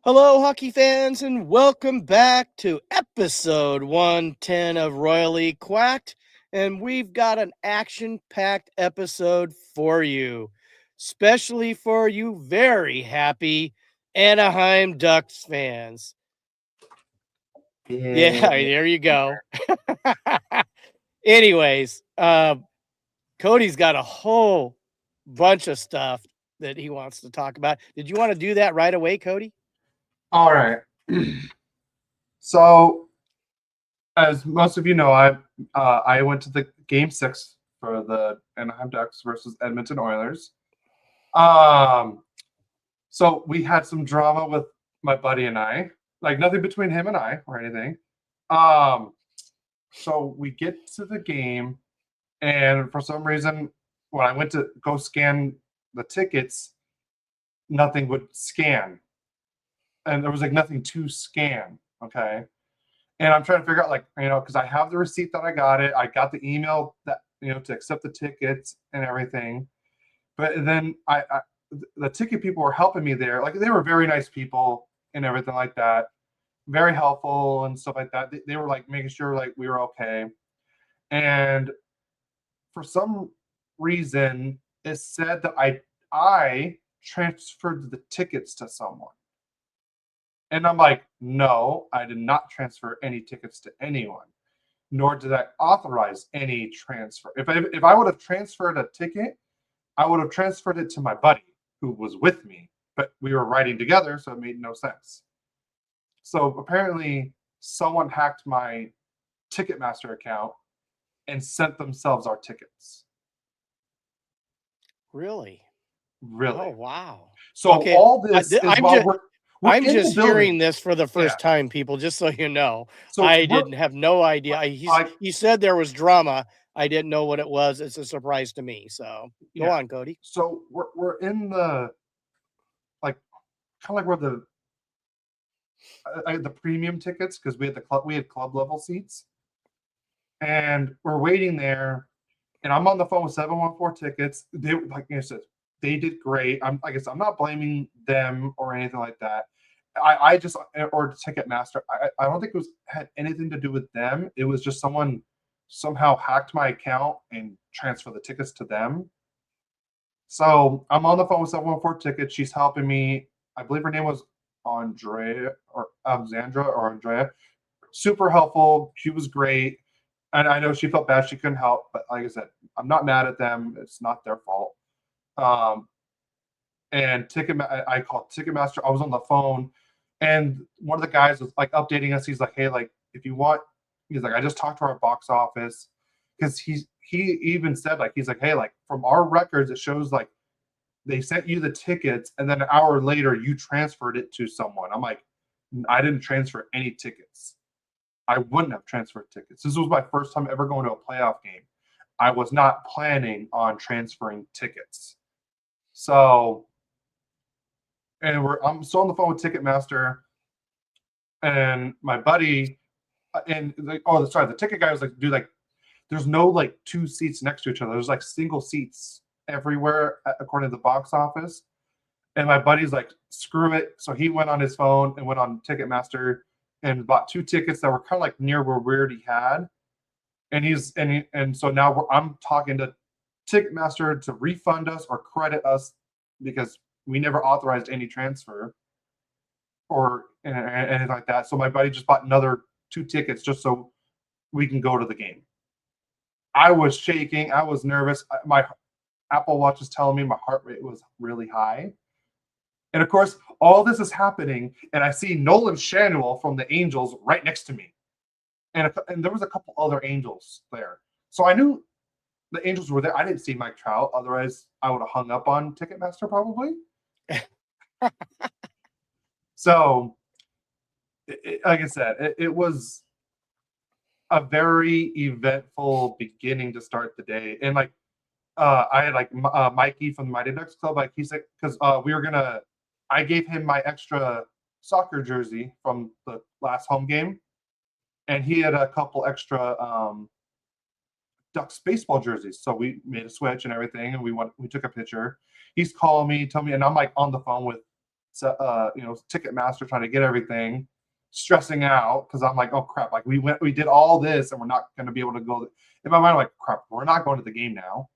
Hello, hockey fans, and welcome back to episode 110 of Royally Quacked. And we've got an action packed episode for you, especially for you very happy Anaheim Ducks fans. Yeah, Yeah. there you go. Anyways, Cody's got a whole bunch of stuff that he wants to talk about. Did you want to do that right away, Cody? All right. So, as most of you know, I went to the game 6 for the Anaheim Ducks versus Edmonton Oilers. Um, so we had some drama with my buddy and I, like nothing between him and I or anything. Um, so we get to the game, and for some reason, when I went to go scan the tickets, nothing would scan, and there was like nothing to scan. Okay. And I'm trying to figure out, like, because I have the receipt that I got it. I got the email that, to accept the tickets and everything. But then the ticket people were helping me there. Like, they were very nice people and everything like that. Very helpful and stuff like that. They were like making sure like we were okay. And for some reason, it said that I transferred the tickets to someone. And I'm like, no, I did not transfer any tickets to anyone, nor did I authorize any transfer. If I would have transferred a ticket, I would have transferred it to my buddy who was with me, but we were riding together, so it made no sense. So apparently, someone hacked my Ticketmaster account and sent themselves our tickets. Really? Really? Oh, wow. So Okay, all this is I'm while just we're I'm in the just building. hearing this for the Yeah. first time, people, just so you know. So I we're didn't have no idea. like, He said there was drama. I didn't know what it was. It's a surprise to me. So go yeah. on, Cody. So we're in the, like, kind of like where the premium tickets, because we had club level seats, and we're waiting there, and I'm on the phone with 714 tickets. They, like I said, they did great. I guess I'm not blaming them or anything like that. I just, or Ticketmaster. I don't think it was had anything to do with them. It was just someone somehow hacked my account and transferred the tickets to them. So I'm on the phone with 714 tickets. She's helping me. I believe her name was Andrea or Alexandra or Andrea. Super helpful. She was great. And I know she felt bad she couldn't help, but like I said, I'm not mad at them. It's not their fault. Um, and I called Ticketmaster. I was on the phone, and one of the guys was like updating us. He's like, "Hey, like if you want," he's like, "I just talked to our box office," because he even said, like, he's like, "Hey, like from our records, it shows like they sent you the tickets, and then an hour later you transferred it to someone." I'm like, "I didn't transfer any tickets. I wouldn't have transferred tickets. This was my first time ever going to a playoff game. I was not planning on transferring tickets." So, and I'm still on the phone with Ticketmaster, and my buddy, and the ticket guy was like, "Dude, like, there's no like two seats next to each other. There's like single seats everywhere according to the box office." And my buddy's like, "Screw it." So he went on his phone and went on Ticketmaster and bought two tickets that were kind of like near where we already had. And so now I'm talking to Ticketmaster to refund us or credit us, because we never authorized any transfer or anything like that. So my buddy just bought another two tickets just so we can go to the game. I was shaking. I was nervous. My Apple Watch was telling me my heart rate was really high. And of course, all this is happening, and I see Nolan Shanuel from the Angels right next to me, and there was a couple other Angels there, so I knew the Angels were there. I didn't see Mike Trout, otherwise I would have hung up on Ticketmaster probably. So, like I said, it was a very eventful beginning to start the day, and like I had like Mikey from the Mighty Ducks Club, like he said, because I gave him my extra soccer jersey from the last home game, and he had a couple extra Ducks baseball jerseys. So we made a switch and everything, and we took a picture. He's calling me, telling me, and I'm like on the phone with Ticketmaster trying to get everything, stressing out because I'm like, oh crap, like we did all this and we're not going to be able to go. In my mind, I'm like, crap, we're not going to the game now.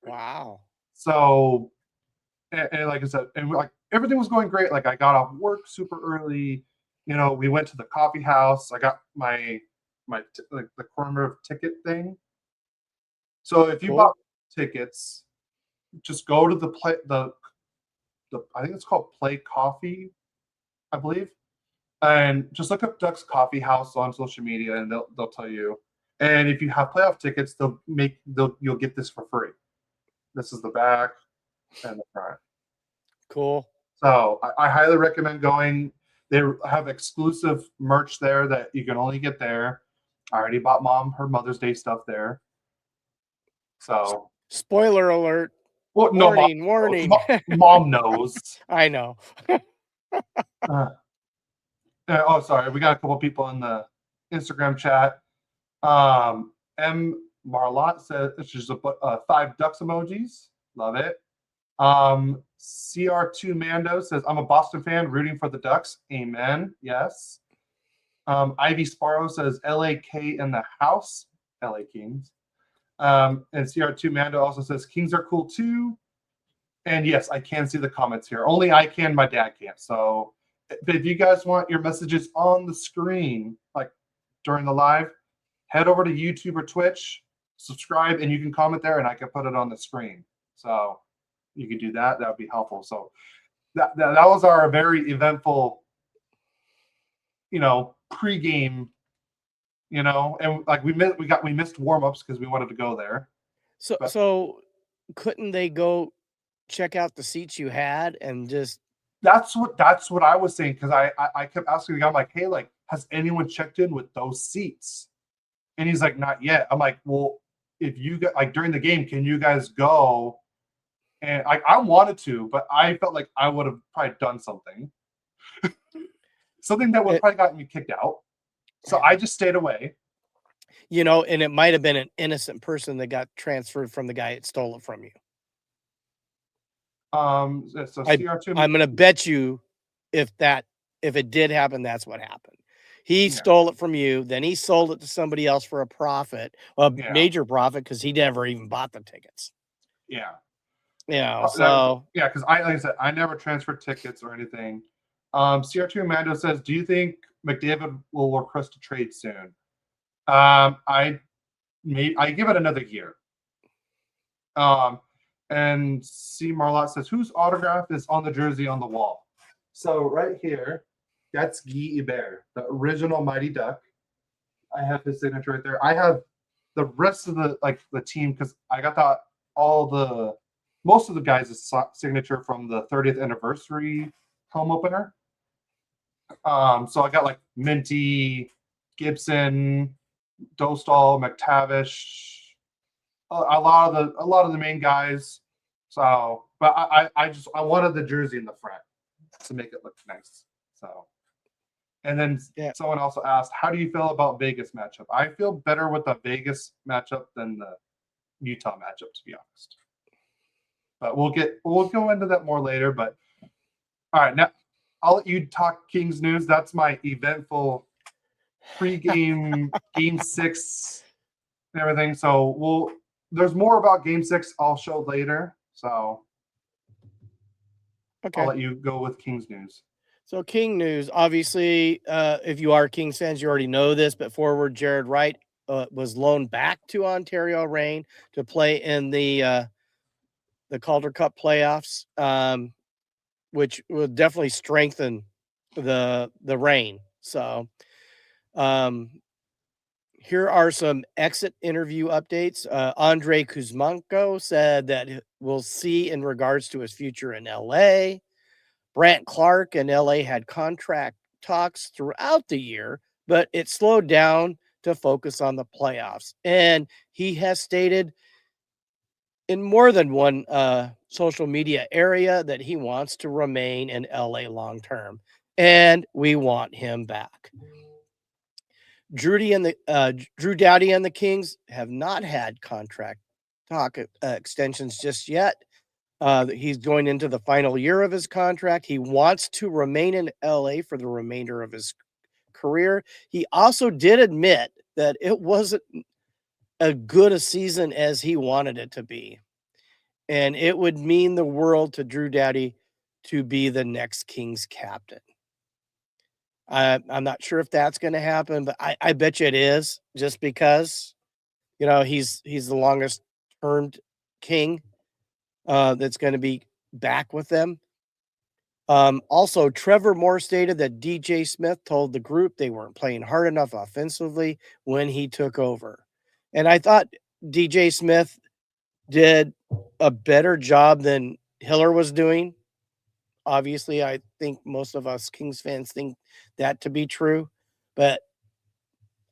Wow. So, and like I said, and like everything was going great. Like I got off work super early. We went to the coffee house. I got my the corner ticket thing. So if you Cool. bought tickets, just go to the I think it's called Play Coffee, I believe, and just look up Ducks Coffee House on social media, and they'll tell you. And if you have playoff tickets, you'll get this for free. This is the back and the front. Cool. So I highly recommend going. They have exclusive merch there that you can only get there. I already bought Mom her Mother's Day stuff there. So spoiler alert. Well, warning, no, warning. Mom knows. I know. Oh, sorry. We got a couple people in the Instagram chat. M. Marlot said it's just 5 ducks emojis. Love it. CR2 Mando says, I'm a Boston fan rooting for the Ducks. Amen. Yes. Ivy Sparrow says, LAK in the house. LA Kings. And CR2 Mando also says, Kings are cool too. And yes, I can see the comments here. Only I can, my dad can't. So if you guys want your messages on the screen, like during the live, head over to YouTube or Twitch, subscribe, and you can comment there, and I can put it on the screen. So you can do that. That would be helpful. So that was our very eventful, pregame, and like we missed warm-ups because we wanted to go there. So couldn't they go check out the seats you had and just? That's what I was saying, because I kept asking the guy, I'm like, hey, like, has anyone checked in with those seats? And he's like, not yet. I'm like, well, if you got like during the game, can you guys go? And I wanted to, but I felt like I would have probably done something. Something that would have probably gotten me kicked out. So I just stayed away. And it might have been an innocent person that got transferred from the guy that stole it from you. So CR2, I'm going to bet you if it did happen, that's what happened. He stole it from you, then he sold it to somebody else for a profit, major profit, because he never even bought the tickets. Yeah. So yeah, because like I said, I never transferred tickets or anything. CR2 Amando says, do you think McDavid will request a trade soon? I give it another year. And C. Marlot says, whose autograph is on the jersey on the wall? So right here, that's Guy Hebert, the original Mighty Duck. I have his signature right there. I have the rest of the team, because I got most of the guys' signature from the 30th anniversary home opener. So I got like Minty, Gibson, Dostal, McTavish, a lot of the main guys. So, but I wanted the jersey in the front to make it look nice. So, and then someone also asked, how do you feel about Vegas matchup? I feel better with the Vegas matchup than the Utah matchup, to be honest. But we'll go into that more later. But all right, now I'll let you talk Kings news. That's my eventful pregame Game 6 and everything. So there's more about Game 6 I'll show later. So okay, I'll let you go with Kings news. So King news, obviously, if you are Kings fans, you already know this, but forward Jared Wright was loaned back to Ontario Reign to play in the Calder Cup playoffs, which will definitely strengthen the Reign. So here are some exit interview updates. Andrei Kuzmenko said that we'll see in regards to his future in LA. Brant Clark and LA had contract talks throughout the year, but it slowed down to focus on the playoffs. And he has stated in more than one social media area that he wants to remain in LA long term, and we want him back. Drew Doughty and the Kings have not had contract talk extensions just yet. He's going into the final year of his contract. He wants to remain in LA for the remainder of his career. He also did admit that it wasn't as good a season as he wanted it to be. And it would mean the world to Drew Doughty to be the next Kings captain. I'm not sure if that's going to happen, but I bet you it is, just because, he's the longest termed King that's going to be back with them. Also, Trevor Moore stated that DJ Smith told the group they weren't playing hard enough offensively when he took over. And I thought DJ Smith did a better job than Hiller was doing. Obviously, I think most of us Kings fans think that to be true, but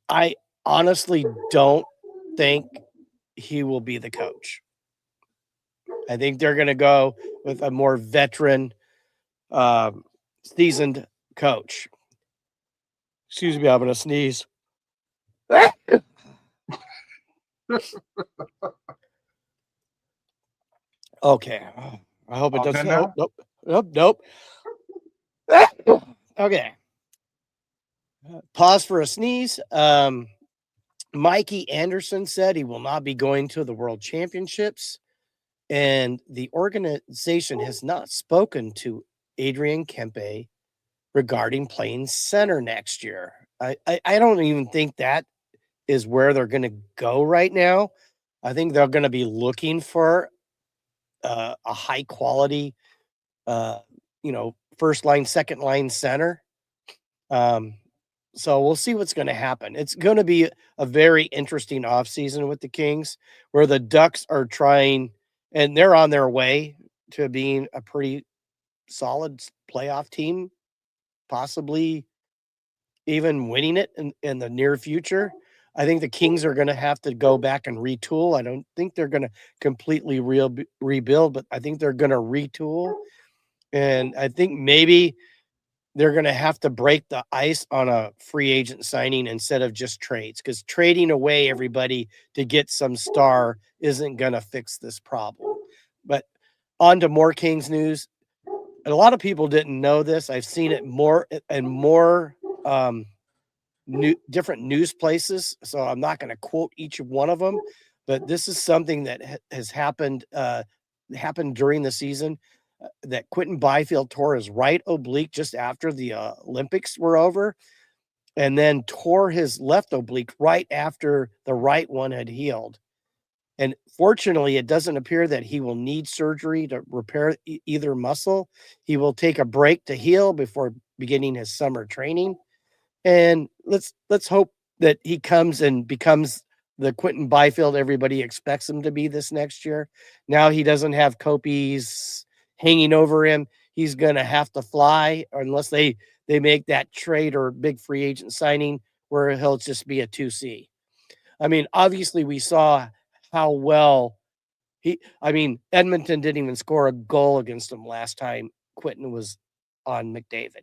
I honestly don't think he will be the coach. I think they're going to go with a more veteran, seasoned coach. Excuse me, I'm going to sneeze. Okay. I hope it doesn't. Nope. Okay. Pause for a sneeze. Mikey Anderson said he will not be going to the World Championships, and the organization has not spoken to Adrian Kempe regarding playing center next year. I don't even think that is where they're going to go right now. I think they're going to be looking for a high quality, first line, second line center. So we'll see what's going to happen. It's going to be a very interesting offseason with the Kings, where the Ducks are trying, and they're on their way to being a pretty solid playoff team, possibly even winning it in the near future. I think the Kings are going to have to go back and retool. I don't think they're going to completely rebuild, but I think they're going to retool. And I think maybe they're going to have to break the ice on a free agent signing instead of just trades, because trading away everybody to get some star isn't going to fix this problem. But on to more Kings news. And a lot of people didn't know this. I've seen it more and more different news places, so I'm not going to quote each one of them, but this is something that has happened during the season. That Quentin Byfield tore his right oblique just after the Olympics were over, and then tore his left oblique right after the right one had healed. And fortunately, it doesn't appear that he will need surgery to repair either muscle. He will take a break to heal before beginning his summer training. And let's hope that he comes and becomes the Quentin Byfield everybody expects him to be this next year. Now he doesn't have Kopi's hanging over him. He's going to have to fly, unless they make that trade or big free agent signing where he'll just be a 2C. I mean, obviously we saw how well Edmonton didn't even score a goal against him last time Quentin was on McDavid,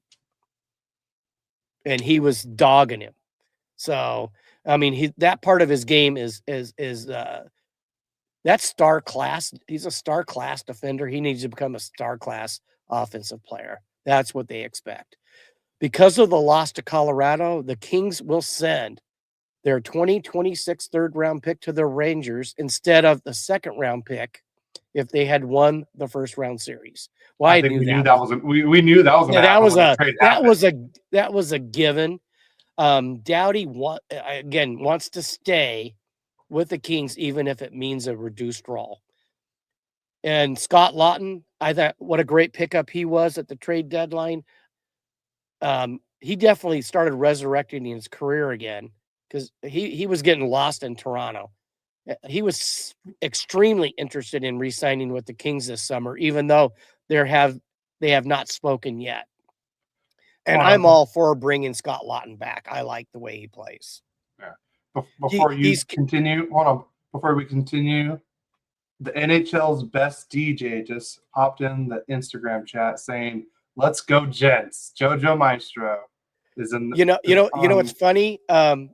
and he was dogging him. So, I mean, that part of his game is that's star class. He's a star class defender. He needs to become a star class offensive player. That's what they expect. Because of the loss to Colorado, the Kings will send their 2026 third round pick to the Rangers instead of the second round pick if they had won the first round series. Well, we knew that was a given. Doughty wants to stay with the Kings, even if it means a reduced role. And Scott Laughton, I thought what a great pickup he was at the trade deadline. He definitely started resurrecting his career again, because he was getting lost in Toronto. He was extremely interested in re-signing with the Kings this summer, even though they have not spoken yet. And I'm all for bringing Scott Laughton back. I like the way he plays. Yeah. Before we continue, the NHL's best DJ just popped in the Instagram chat saying, "Let's go, gents." Jojo Maestro is in. What's funny?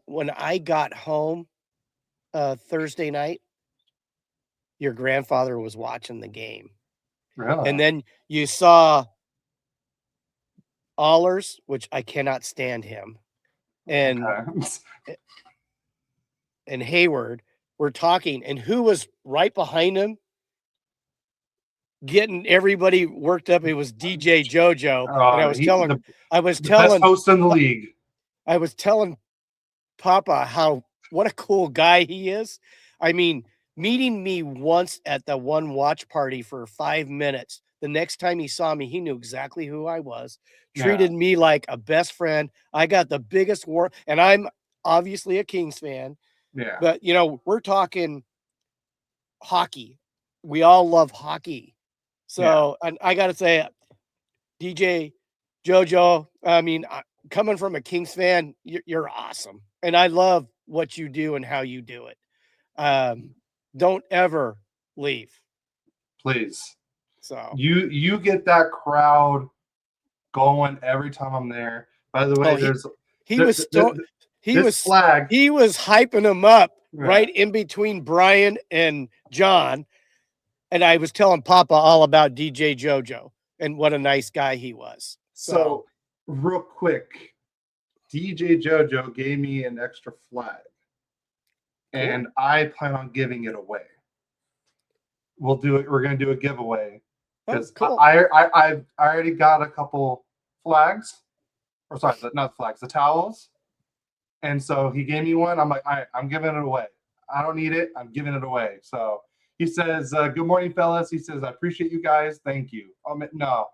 When I got home Thursday night, your grandfather was watching the game. Really? And then you saw Allers, which I cannot stand him, and Okay. and Hayward were talking, and who was right behind him getting everybody worked up? It was DJ JoJo, and I was telling, the best host in the league. I was telling Papa what a cool guy he is. I mean, meeting me once at the one watch party for 5 minutes. The next time he saw me, he knew exactly who I was, treated me like a best friend. I got the biggest war, and I'm obviously a Kings fan. Yeah. But we're talking hockey. We all love hockey. So, and I got to say, DJ JoJo, I mean, coming from a Kings fan, you're awesome. And I love what you do and how you do it. Don't ever leave. Please. So you get that crowd going every time I'm there. By the way, he was hyping him up right in between Brian and John. And I was telling Papa all about DJ JoJo and what a nice guy he was. So real quick, DJ JoJo gave me an extra flag, and I plan on giving it away. We'll do it. We're going to do a giveaway because I already got a couple flags, or sorry, not flags, the towels. And so he gave me one. I'm like, I'm giving it away. I don't need it. I'm giving it away. So he says, "Good morning, fellas." He says, "I appreciate you guys. Thank you." No,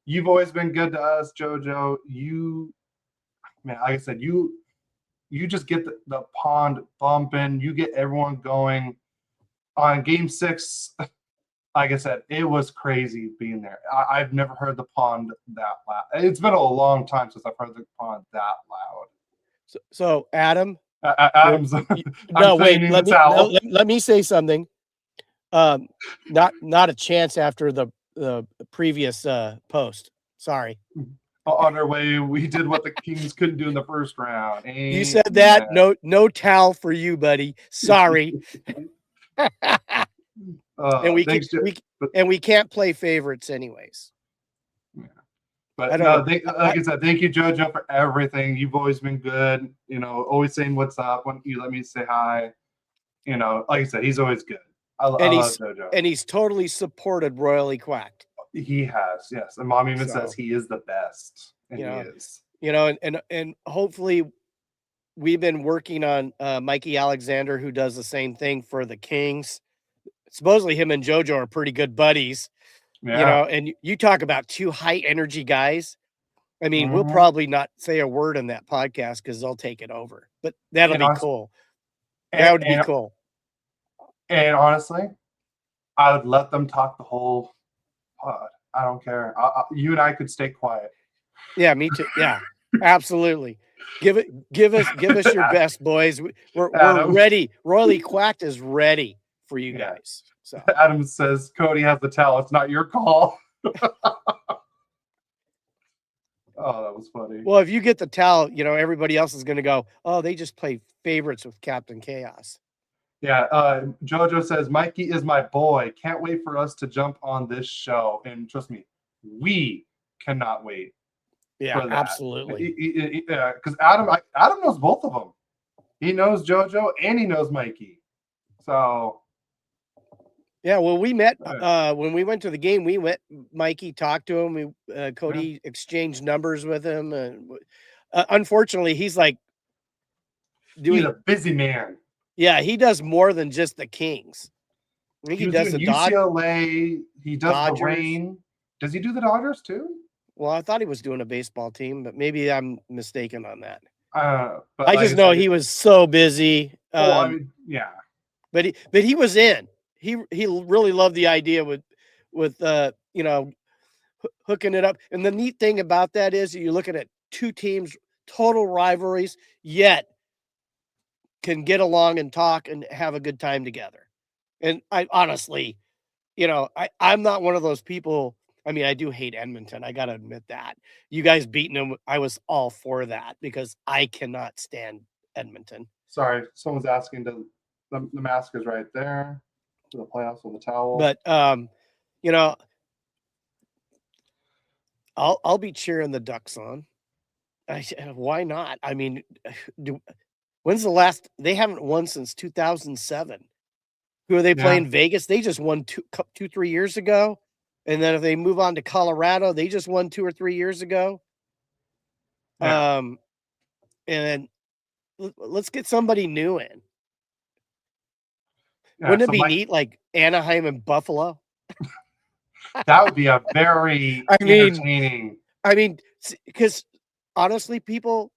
you've always been good to us, JoJo. Man, like I said, you just get the pond bumping. You get everyone going. On Game 6, like I said, it was crazy being there. I've never heard the pond that loud. It's been a long time since I've heard the pond that loud. So Adam, Adam's. no, wait. Let me say something. Not a chance after the previous post. Sorry. On our way, we did what the Kings couldn't do in the first round. You said that. No towel for you, buddy. Sorry. And we can't play favorites anyways. Yeah. But no, like I said, thank you, JoJo, for everything. You've always been good. Always saying what's up when you let me say hi. Like I said, he's always good. I love JoJo. And he's totally supported Royally Quacked. He has, yes. And Mom even says he is the best. And he is. And hopefully we've been working on Mikey Alexander, who does the same thing for the Kings. Supposedly him and JoJo are pretty good buddies. Yeah. And you talk about two high energy guys. I mean, we'll probably not say a word in that podcast because they'll take it over. But that'll be cool. That would be cool. And honestly, I would let them talk the whole pod. I don't care. You and I could stay quiet. Yeah, me too. Yeah, absolutely. Give us your best, boys. We're ready. Royally Quacked is ready for you guys. So Adam says Cody has the towel. It's not your call. Oh, that was funny. Well, if you get the towel, everybody else is going to go, "Oh, they just play favorites with Captain Chaos." Yeah, JoJo says Mikey is my boy. Can't wait for us to jump on this show. And trust me, we cannot wait. Yeah, absolutely. Because Adam knows both of them. He knows JoJo and he knows Mikey. So yeah, well, we met when we went to the game. We went. Mikey talked to him. Cody exchanged numbers with him. Unfortunately, he's like he's a busy man. Yeah, he does more than just the Kings. I think he does the UCLA. He does Dodgers. The Rain. Does he do the Dodgers too? Well, I thought he was doing a baseball team, but maybe I'm mistaken on that. But I just know he was so busy. Yeah. But he was in. He really loved the idea with hooking it up. And the neat thing about that is you're looking at two teams, total rivalries, yet can get along and talk and have a good time together. And I honestly, I'm not one of those people. I mean, I do hate Edmonton. I got to admit that. You guys beating them, I was all for that because I cannot stand Edmonton. Sorry, someone's asking the mask is right there. To the playoffs with the towel. But I'll be cheering the Ducks on. Why not? I mean, when's the last? They haven't won since 2007. Who are they Yeah. playing? Vegas. They just won 3 years ago. And then if they move on to Colorado, they just won 2 or 3 years ago. Yeah. And let's get somebody new in. Yeah, Wouldn't it so be neat, like Anaheim and Buffalo? that would be a very I mean, entertaining. because honestly, people,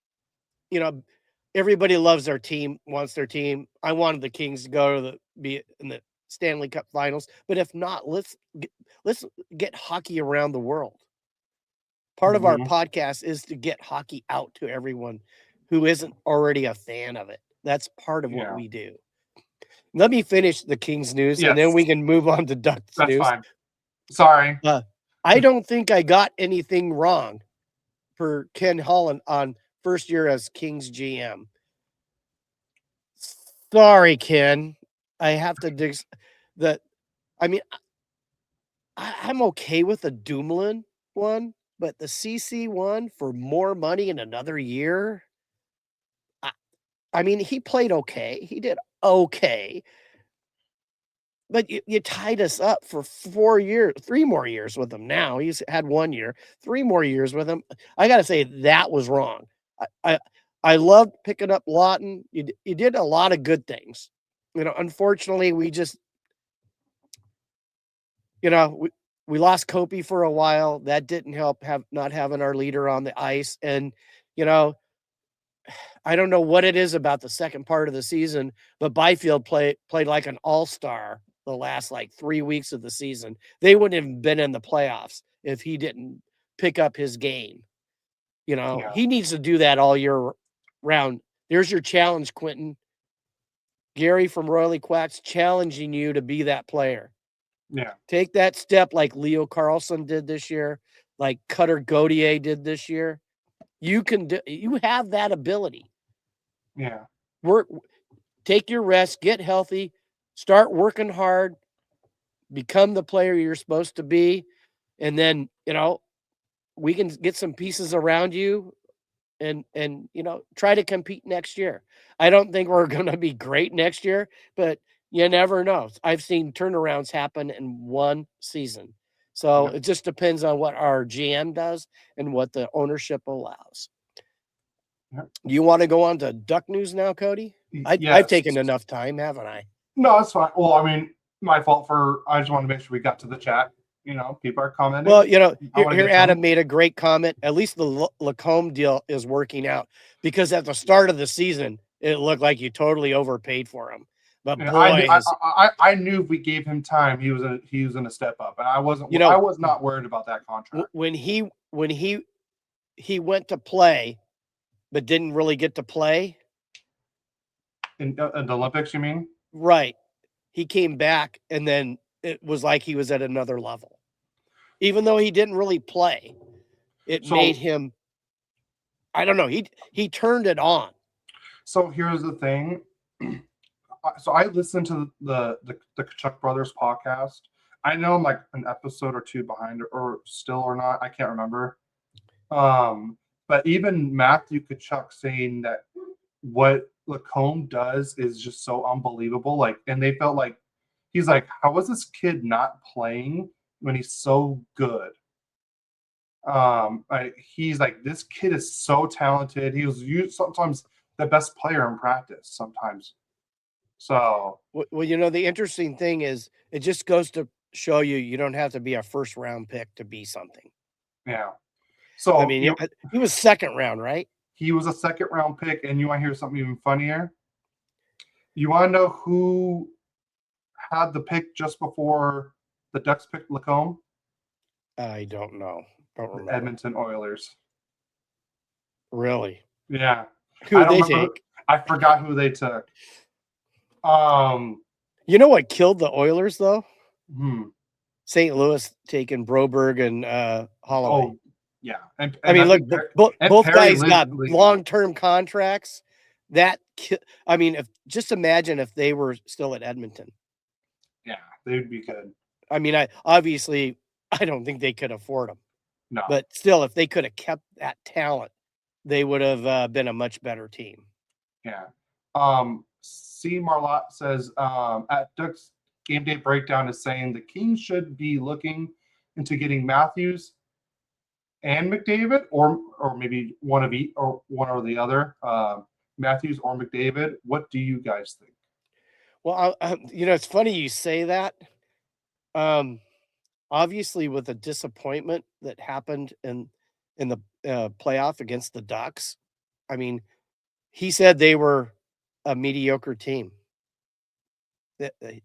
everybody loves their team, wants their team. I wanted the Kings to go to be in the Stanley Cup Finals, but if not, let's get hockey around the world. Part of our Mhm. podcast is to get hockey out to everyone who isn't already a fan of it. That's part of what Yeah. we do. Let me finish the Kings news, and then Yes. we can move on to Ducks That's news. fine. Sorry. I don't think I got anything wrong for Ken Holland on first year as Kings GM. Sorry, Ken. I have to dig that. I mean, I'm okay with the Dumoulin one, but the CC one for more money in another year. I mean, he played okay. He did okay. But you tied us up for 4 years, 3 more years with him now. He's had 1 year, 3 more years with him. I gotta say that was wrong. I loved picking up Lawton. You did a lot of good things. Unfortunately, we just we lost Kopi for a while. That didn't help not having our leader on the ice. And, you know, I don't know what it is about the second part of the season, but Byfield played like an all-star the last like 3 weeks of the season. They wouldn't have been in the playoffs if he didn't pick up his game. Yeah. He needs to do that all year round. There's your challenge, Quentin. Gary from Royally Quack's challenging you to be that player. Yeah. Take that step like Leo Carlson did this year, like Cutter Gauthier did this year. You have that ability. Yeah. Take your rest, get healthy, start working hard, become the player you're supposed to be, and then, we can get some pieces around you and try to compete next year. I don't think we're going to be great next year, but you never know. I've seen turnarounds happen in one season. So Yep. it just depends on what our GM does and what the ownership allows. Yep. You want to go on to Duck News now, Cody? Yes. I've taken enough time, haven't I? No, that's fine. Well, I mean, my fault I just want to make sure we got to the chat. People are commenting. Well, here Adam made a great comment. At least the Lacombe deal is working out, because at the start of the season, it looked like you totally overpaid for him. But boy, I knew if we gave him time, he was going to step up, and I wasn't. I was not worried about that contract. When he went to play, but didn't really get to play in the Olympics, you mean? Right. He came back, and then it was like he was at another level, even though he didn't really play. It made him. I don't know. He turned it on. So here's the thing. So I listened to the Chuck Brothers podcast. I know I'm like an episode or two behind, or still or not. I can't remember. But even Matthew Tkachuk saying that what Lacombe does is just so unbelievable. Like, and they felt like he's like, how is this kid not playing when he's so good? He's like, this kid is so talented. He was sometimes the best player in practice sometimes. So, well, the interesting thing is, it just goes to show you don't have to be a first round pick to be something. Yeah. So, I mean, he was second round, right? He was a second round pick. And you want to hear something even funnier? You want to know who had the pick just before the Ducks picked Lacombe? I don't know. Don't remember. The Edmonton Oilers. Really? Yeah. Who they take? I forgot who they took. You know what killed the Oilers though? St. Louis taking Broberg and Holloway. Oh, yeah. And I mean, look, both guys got long-term contracts. Just imagine if they were still at Edmonton. Yeah, they would be good. I mean, I don't think they could afford them. No. But still, if they could have kept that talent, they would have been a much better team. Yeah. C. Marlott says at Ducks game day breakdown is saying the Kings should be looking into getting Matthews and McDavid, or maybe one of each, or one or the other, Matthews or McDavid. What do you guys think? Well, it's funny you say that. Obviously, with the disappointment that happened in the playoff against the Ducks, I mean, he said they were a mediocre team.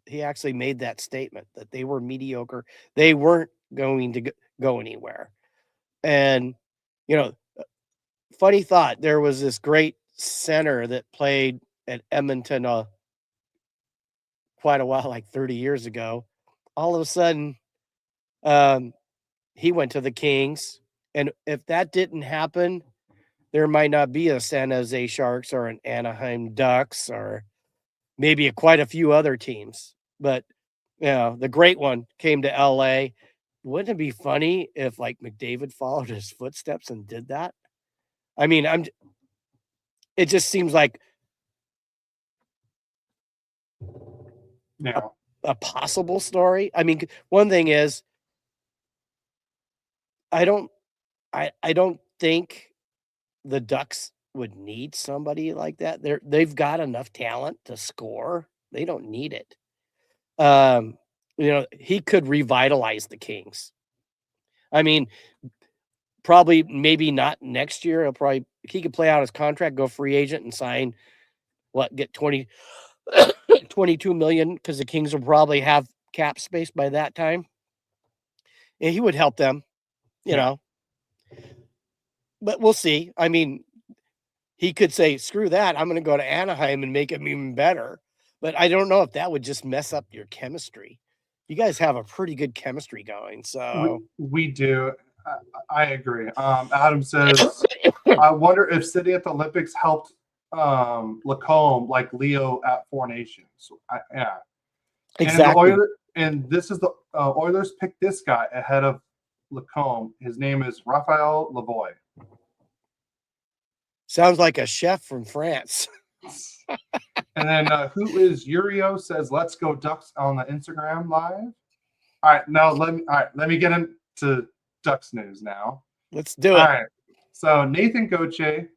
He actually made that statement that they were mediocre. They weren't going to go anywhere. And you know, funny thought, there was this great center that played at Edmonton quite a while, like 30 years ago. All of a sudden, he went to the Kings, and if that didn't happen, there might not be a San Jose Sharks or an Anaheim Ducks or maybe quite a few other teams. But the great one came to LA. Wouldn't it be funny if like McDavid followed his footsteps and did that? I mean, it just seems like a possible story. I mean, one thing is I don't think the Ducks would need somebody like that. They've got enough talent to score. They don't need it. He could revitalize the Kings. I mean, probably maybe not next year. He could play out his contract, go free agent, and sign get 22 million, because the Kings will probably have cap space by that time. And he would help them, you know. But we'll see. I mean, he could say, screw that, I'm going to go to Anaheim and make him even better. But I don't know if that would just mess up your chemistry. You guys have a pretty good chemistry going. So we do. I agree. Adam says, I wonder if sitting at the Olympics helped Lacombe like Leo at Four Nations. Yeah. Exactly. And this is the Oilers picked this guy ahead of Lacombe. His name is Raphael Lavoie. Sounds like a chef from France. And then who is Yurio says, let's go Ducks on the Instagram live. All right, now let me get into Ducks news now. Let's do it. All right. So Nathan Gauthier,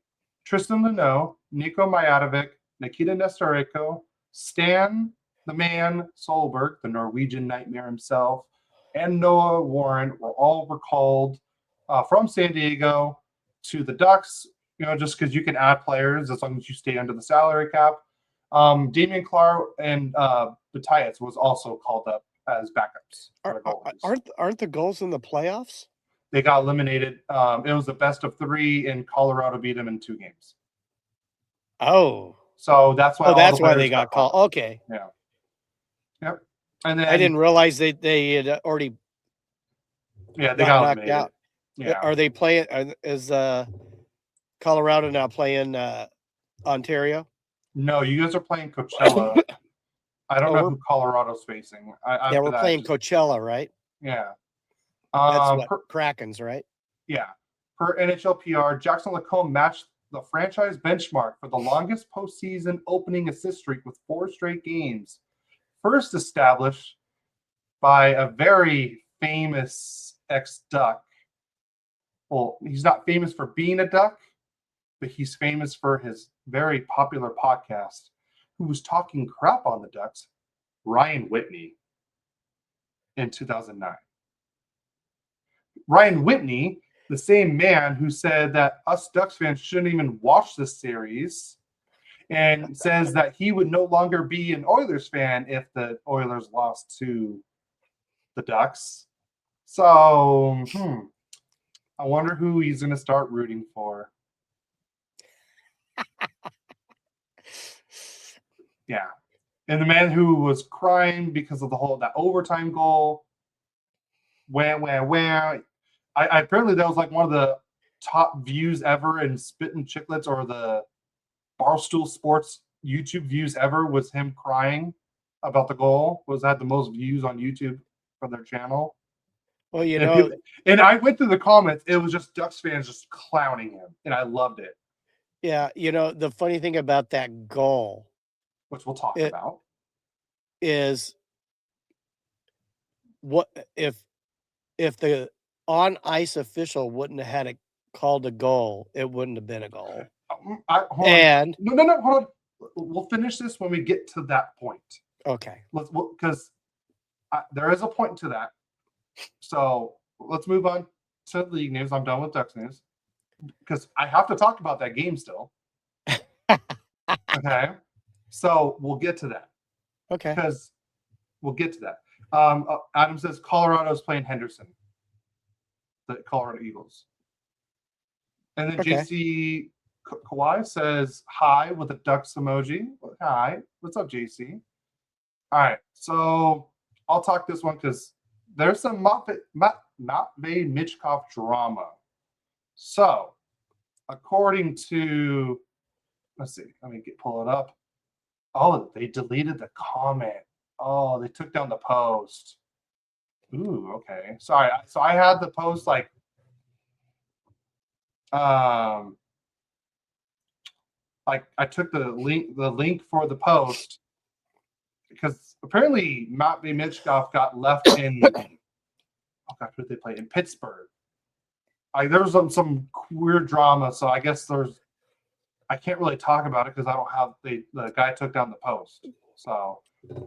Tristan Luneau, Nico Majatovic, Nikita Nestoreko, Stan the Man Solberg, the Norwegian nightmare himself, and Noah Warren were all recalled from San Diego to the Ducks, just because you can add players as long as you stay under the salary cap. Damian Clark and Batias was also called up as backups. Aren't the goals in the playoffs? They got eliminated. It was the best of 3, and Colorado beat them in 2 games. Oh. So that's why. That's why they got called. Okay. Yeah. Yep. And then I didn't realize they had already. Yeah, they got knocked out. Yeah. Are they playing? Is Colorado now playing Ontario? No, you guys are playing Coachella. I don't know who Colorado's facing. We're playing Coachella, right? Yeah. That's what, Krakens, right? Yeah. Per NHL PR, Jackson Lacombe matched the franchise benchmark for the longest postseason opening assist streak with 4 straight games. First established by a very famous ex-Duck. Well, he's not famous for being a Duck, but he's famous for his very popular podcast, who was talking crap on the Ducks, Ryan Whitney, in 2009. Ryan Whitney, the same man who said that us Ducks fans shouldn't even watch this series, and says that he would no longer be an Oilers fan if the Oilers lost to the Ducks. So, I wonder who he's going to start rooting for. Yeah. And the man who was crying because of that overtime goal. Where. Apparently that was like one of the top views ever in Spittin' Chicklets, or the Barstool Sports YouTube views ever, was him crying about the goal. Had the most views on YouTube for their channel. Well, and I went through the comments. It was just Ducks fans just clowning him, and I loved it. Yeah, the funny thing about that goal, which we'll talk about, is what if the on ice official wouldn't have had called a goal, it wouldn't have been a goal. Hold on. No, hold on. We'll finish this when we get to that point. Okay. Because there is a point to that. So let's move on to league news. I'm done with Ducks news because I have to talk about that game still. Okay. So we'll get to that. Okay. Because we'll get to that. Adam says Colorado's playing Henderson, the Colorado Eagles. And then JC Kawhi says hi with a Ducks emoji. Hi. What's up, JC? All right. So I'll talk this one because there's some Matvey Michkov drama. So according to, let's see, let me pull it up. Oh, they deleted the comment. Oh, they took down the post. Ooh, okay. Sorry. So I had the post like I took the link for the post because apparently Matvey Michkov got left in oh gosh, what did they play in Pittsburgh? There was some weird drama, so I guess I can't really talk about it because I don't have the guy took down the post. So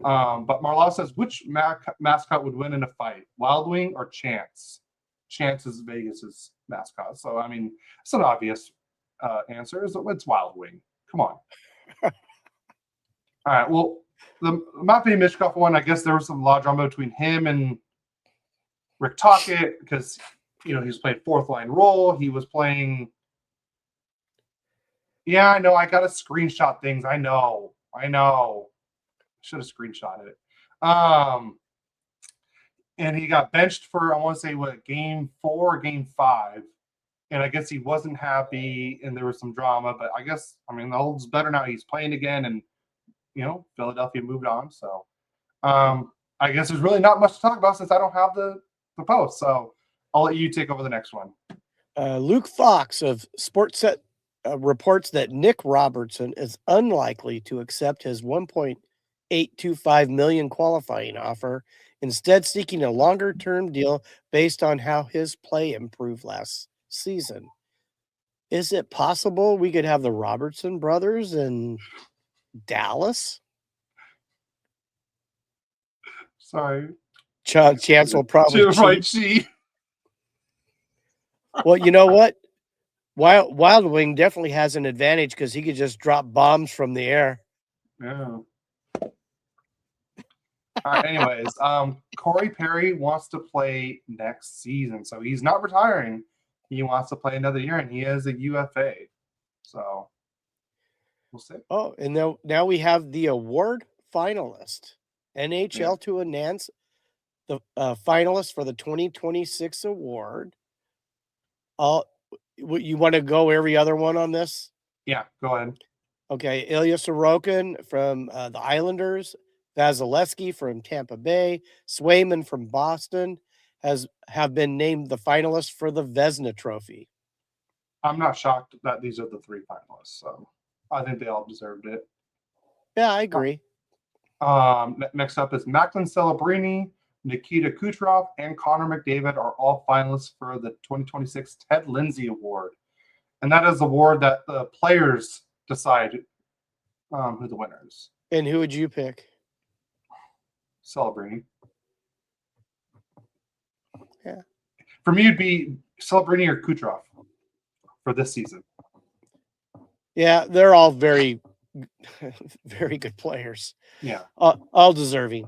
but Marlaw says which mascot would win in a fight, Wild Wing or Chance? Chance is Vegas's mascot. So I mean it's an obvious answer. It's Wild Wing. Come on. All right. Well, the Matvey Michkov one, I guess there was some law drama between him and Rick Tocchet because he was playing fourth line role. He was playing. Yeah, I know. I got to screenshot things. I know. Should have screenshotted it. And he got benched for, I want to say, game 4 or game 5. And I guess he wasn't happy and there was some drama. But I guess, the old's better now. He's playing again and, Philadelphia moved on. So I guess there's really not much to talk about since I don't have the post. So I'll let you take over the next one. Luke Fox of Sportsnet reports that Nick Robertson is unlikely to accept his $1.825 million qualifying offer, instead seeking a longer-term deal based on how his play improved last season. Is it possible we could have the Robertson brothers in Dallas? Sorry. Chance will probably cheat. Well, you know what? Wild Wing definitely has an advantage because he could just drop bombs from the air. Yeah. All right, anyways, Corey Perry wants to play next season, so he's not retiring. He wants to play another year, and he is a UFA. So we'll see. Oh, and now we have the award finalist. NHL to announce the finalists for the 2026 award. You want to go every other one on this? Yeah, go ahead. Okay, Ilya Sorokin from the Islanders, Vasilevsky from Tampa Bay, Swayman from Boston have been named the finalists for the Vezina Trophy. I'm not shocked that these are the 3 finalists, so I think they all deserved it. Yeah, I agree. Next up is Macklin Celebrini, Nikita Kucherov, and Connor McDavid are all finalists for the 2026 Ted Lindsay Award. And that is the award that the players decide who the winner is. And who would you pick? Celebrini. Yeah. For me, it'd be Celebrini or Kucherov for this season. Yeah, they're all very, very good players. Yeah. All deserving.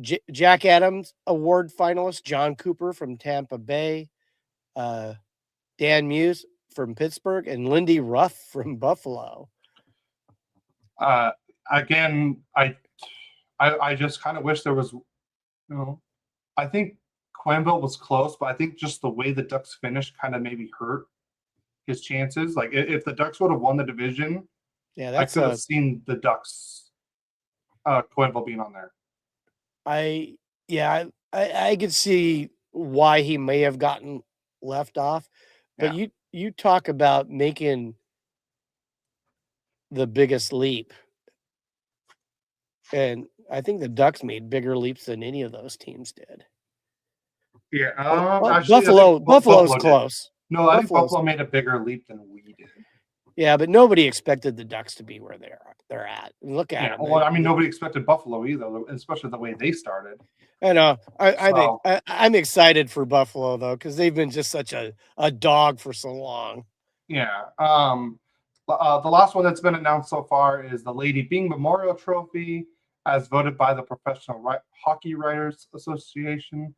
Jack Adams Award finalist John Cooper from Tampa Bay, Dan Muse from Pittsburgh, and Lindy Ruff from Buffalo. Again, I just kind of wish there was, I think Quenneville was close, but I think just the way the Ducks finished kind of maybe hurt his chances. Like if the Ducks would have won the division, I could have seen the Ducks, Quenneville being on there. I could see why he may have gotten left off. But you talk about making the biggest leap. And I think the Ducks made bigger leaps than any of those teams did. Yeah. Well, Actually, Buffalo's Buffalo did. close. No, I think Buffalo made a bigger leap than we did. Yeah, but nobody expected the Ducks to be where they're at. Look at them. Well, I mean, nobody expected Buffalo either, especially the way they started. I know. I'm excited for Buffalo though, because they've been just such a dog for so long. Yeah. The last one that's been announced so far is the Lady Byng Memorial Trophy, as voted by the Professional Hockey Writers Association.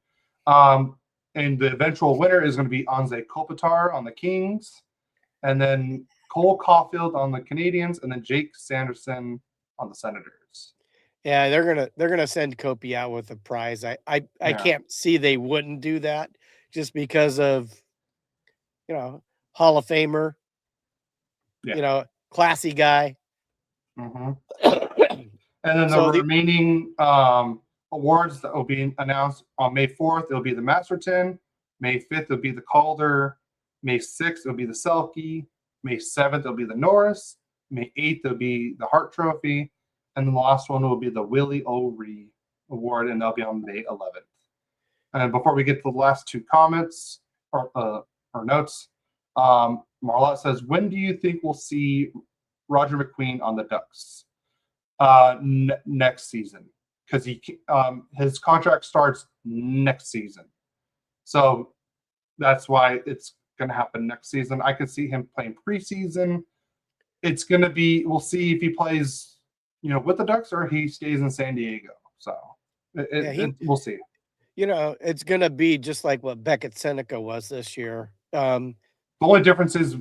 And the eventual winner is going to be Anze Kopitar on the Kings, and then Cole Caulfield on the Canadiens, and then Jake Sanderson on the Senators. Yeah, they're gonna send Kopi out with a prize. I can't see they wouldn't do that just because of Hall of Famer, classy guy. Mm-hmm. And then the remaining awards that will be announced on May 4th, it'll be the Masterton. May 5th, it'll be the Calder. May 6th, it'll be the Selke. May 7th, it'll be the Norris. May 8th, it'll be the Hart Trophy. And then the last one will be the Willie O'Ree Award, and that'll be on May 11th. And before we get to the last two comments or notes, Marlette says, when do you think we'll see Roger McQueen on the Ducks? Next season, because his contract starts next season, so that's why it's going to happen next season. I could see him playing preseason. It's going to be, we'll see if he plays, with the Ducks or he stays in San Diego. So we'll see. It's going to be just like what Beckett Seneca was this year. The only difference is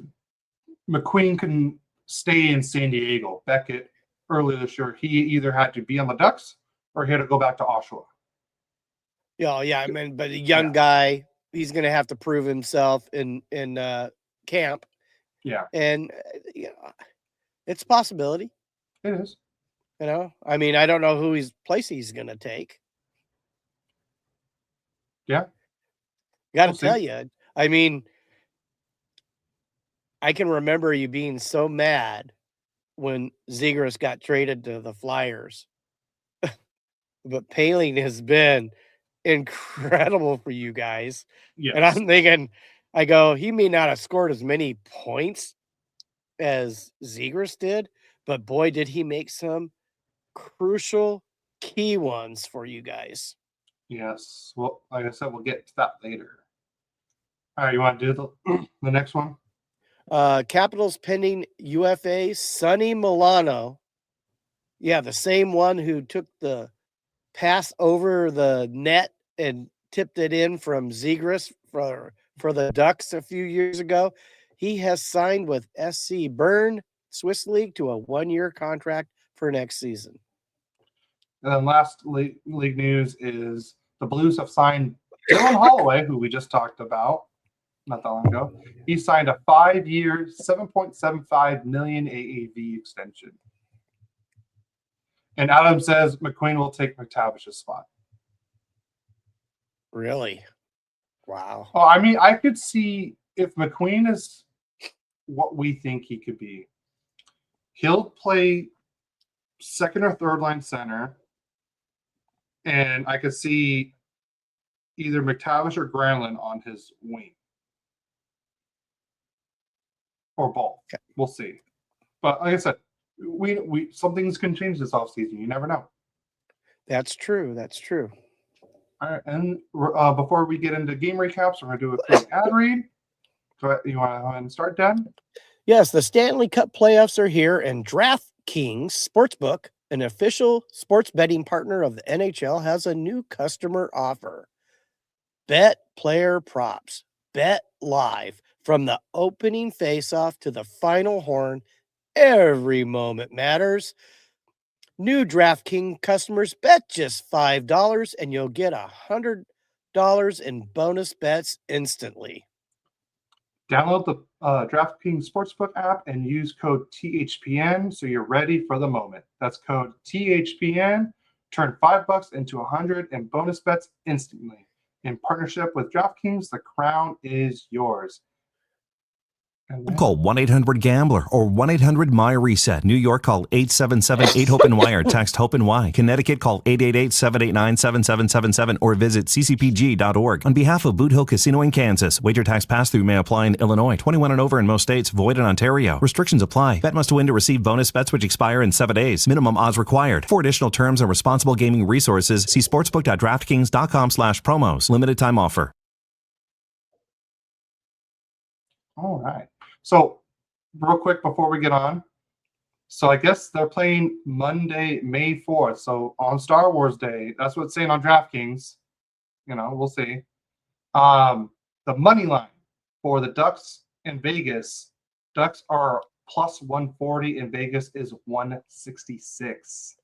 McQueen can stay in San Diego. Beckett, earlier this year, he either had to be on the Ducks or he had to go back to Oshawa. Yeah. I mean, but a young guy, he's going to have to prove himself in camp. Yeah. And, it's a possibility. It is. I mean, I don't know who his place he's going to take. Yeah. Got to tell you, I mean, I can remember you being so mad when Zegras got traded to the Flyers. But Poehling has been incredible for you guys. Yes. And I'm thinking, he may not have scored as many points as Zegras did, but boy, did he make some crucial key ones for you guys. Yes. Well, like I said, we'll get to that later. All right, you want to do the next one? Capitals pending UFA, Sonny Milano. Yeah, the same one who took the pass over the net and tipped it in from Zegras for the Ducks a few years ago. He has signed with SC Bern, Swiss League, to a 1-year contract for next season. And then last league news is the Blues have signed Dylan Holloway, who we just talked about not that long ago. He signed a 5-year, $7.75 million AAV extension. And Adam says McQueen will take McTavish's spot. Really? Wow. Oh, I mean, I could see if McQueen is what we think he could be. He'll play second or third line center. And I could see either McTavish or Granlund on his wing. Or both. Okay. We'll see. But like I said, we some things can change this offseason. You never know. That's true. All right. And before we get into game recaps, we're going to do a quick ad read. So you want to go ahead and start, Dan? Yes, the Stanley Cup playoffs are here, and DraftKings Sportsbook, an official sports betting partner of the NHL, has a new customer offer. Bet player props. Bet live. From the opening faceoff to the final horn, every moment matters. New DraftKings customers bet just $5 and you'll get $100 in bonus bets instantly. Download the DraftKings Sportsbook app and use code THPN so you're ready for the moment. That's code THPN. Turn $5 into $100 in bonus bets instantly. in partnership with DraftKings. The crown is yours. Call 1-800-GAMBLER or 1-800-MY-RESET. New York, call 877-8-HOPE-NY or text HOPE-NY. Connecticut, call 888-789-7777 or visit ccpg.org. On behalf of Boot Hill Casino in Kansas, wager tax pass-through may apply in Illinois. 21 and over in most states. Void in Ontario. Restrictions apply. Bet must win to receive bonus bets which expire in 7 days. Minimum odds required. For additional terms and responsible gaming resources, see sportsbook.draftkings.com/promos. Limited time offer. All right. So, real quick before we get on, so I guess they're playing Monday, May 4th. So on Star Wars Day, that's what it's saying on DraftKings. You know, we'll see. The money line for the Ducks in Vegas, Ducks are plus 140 and Vegas is 166.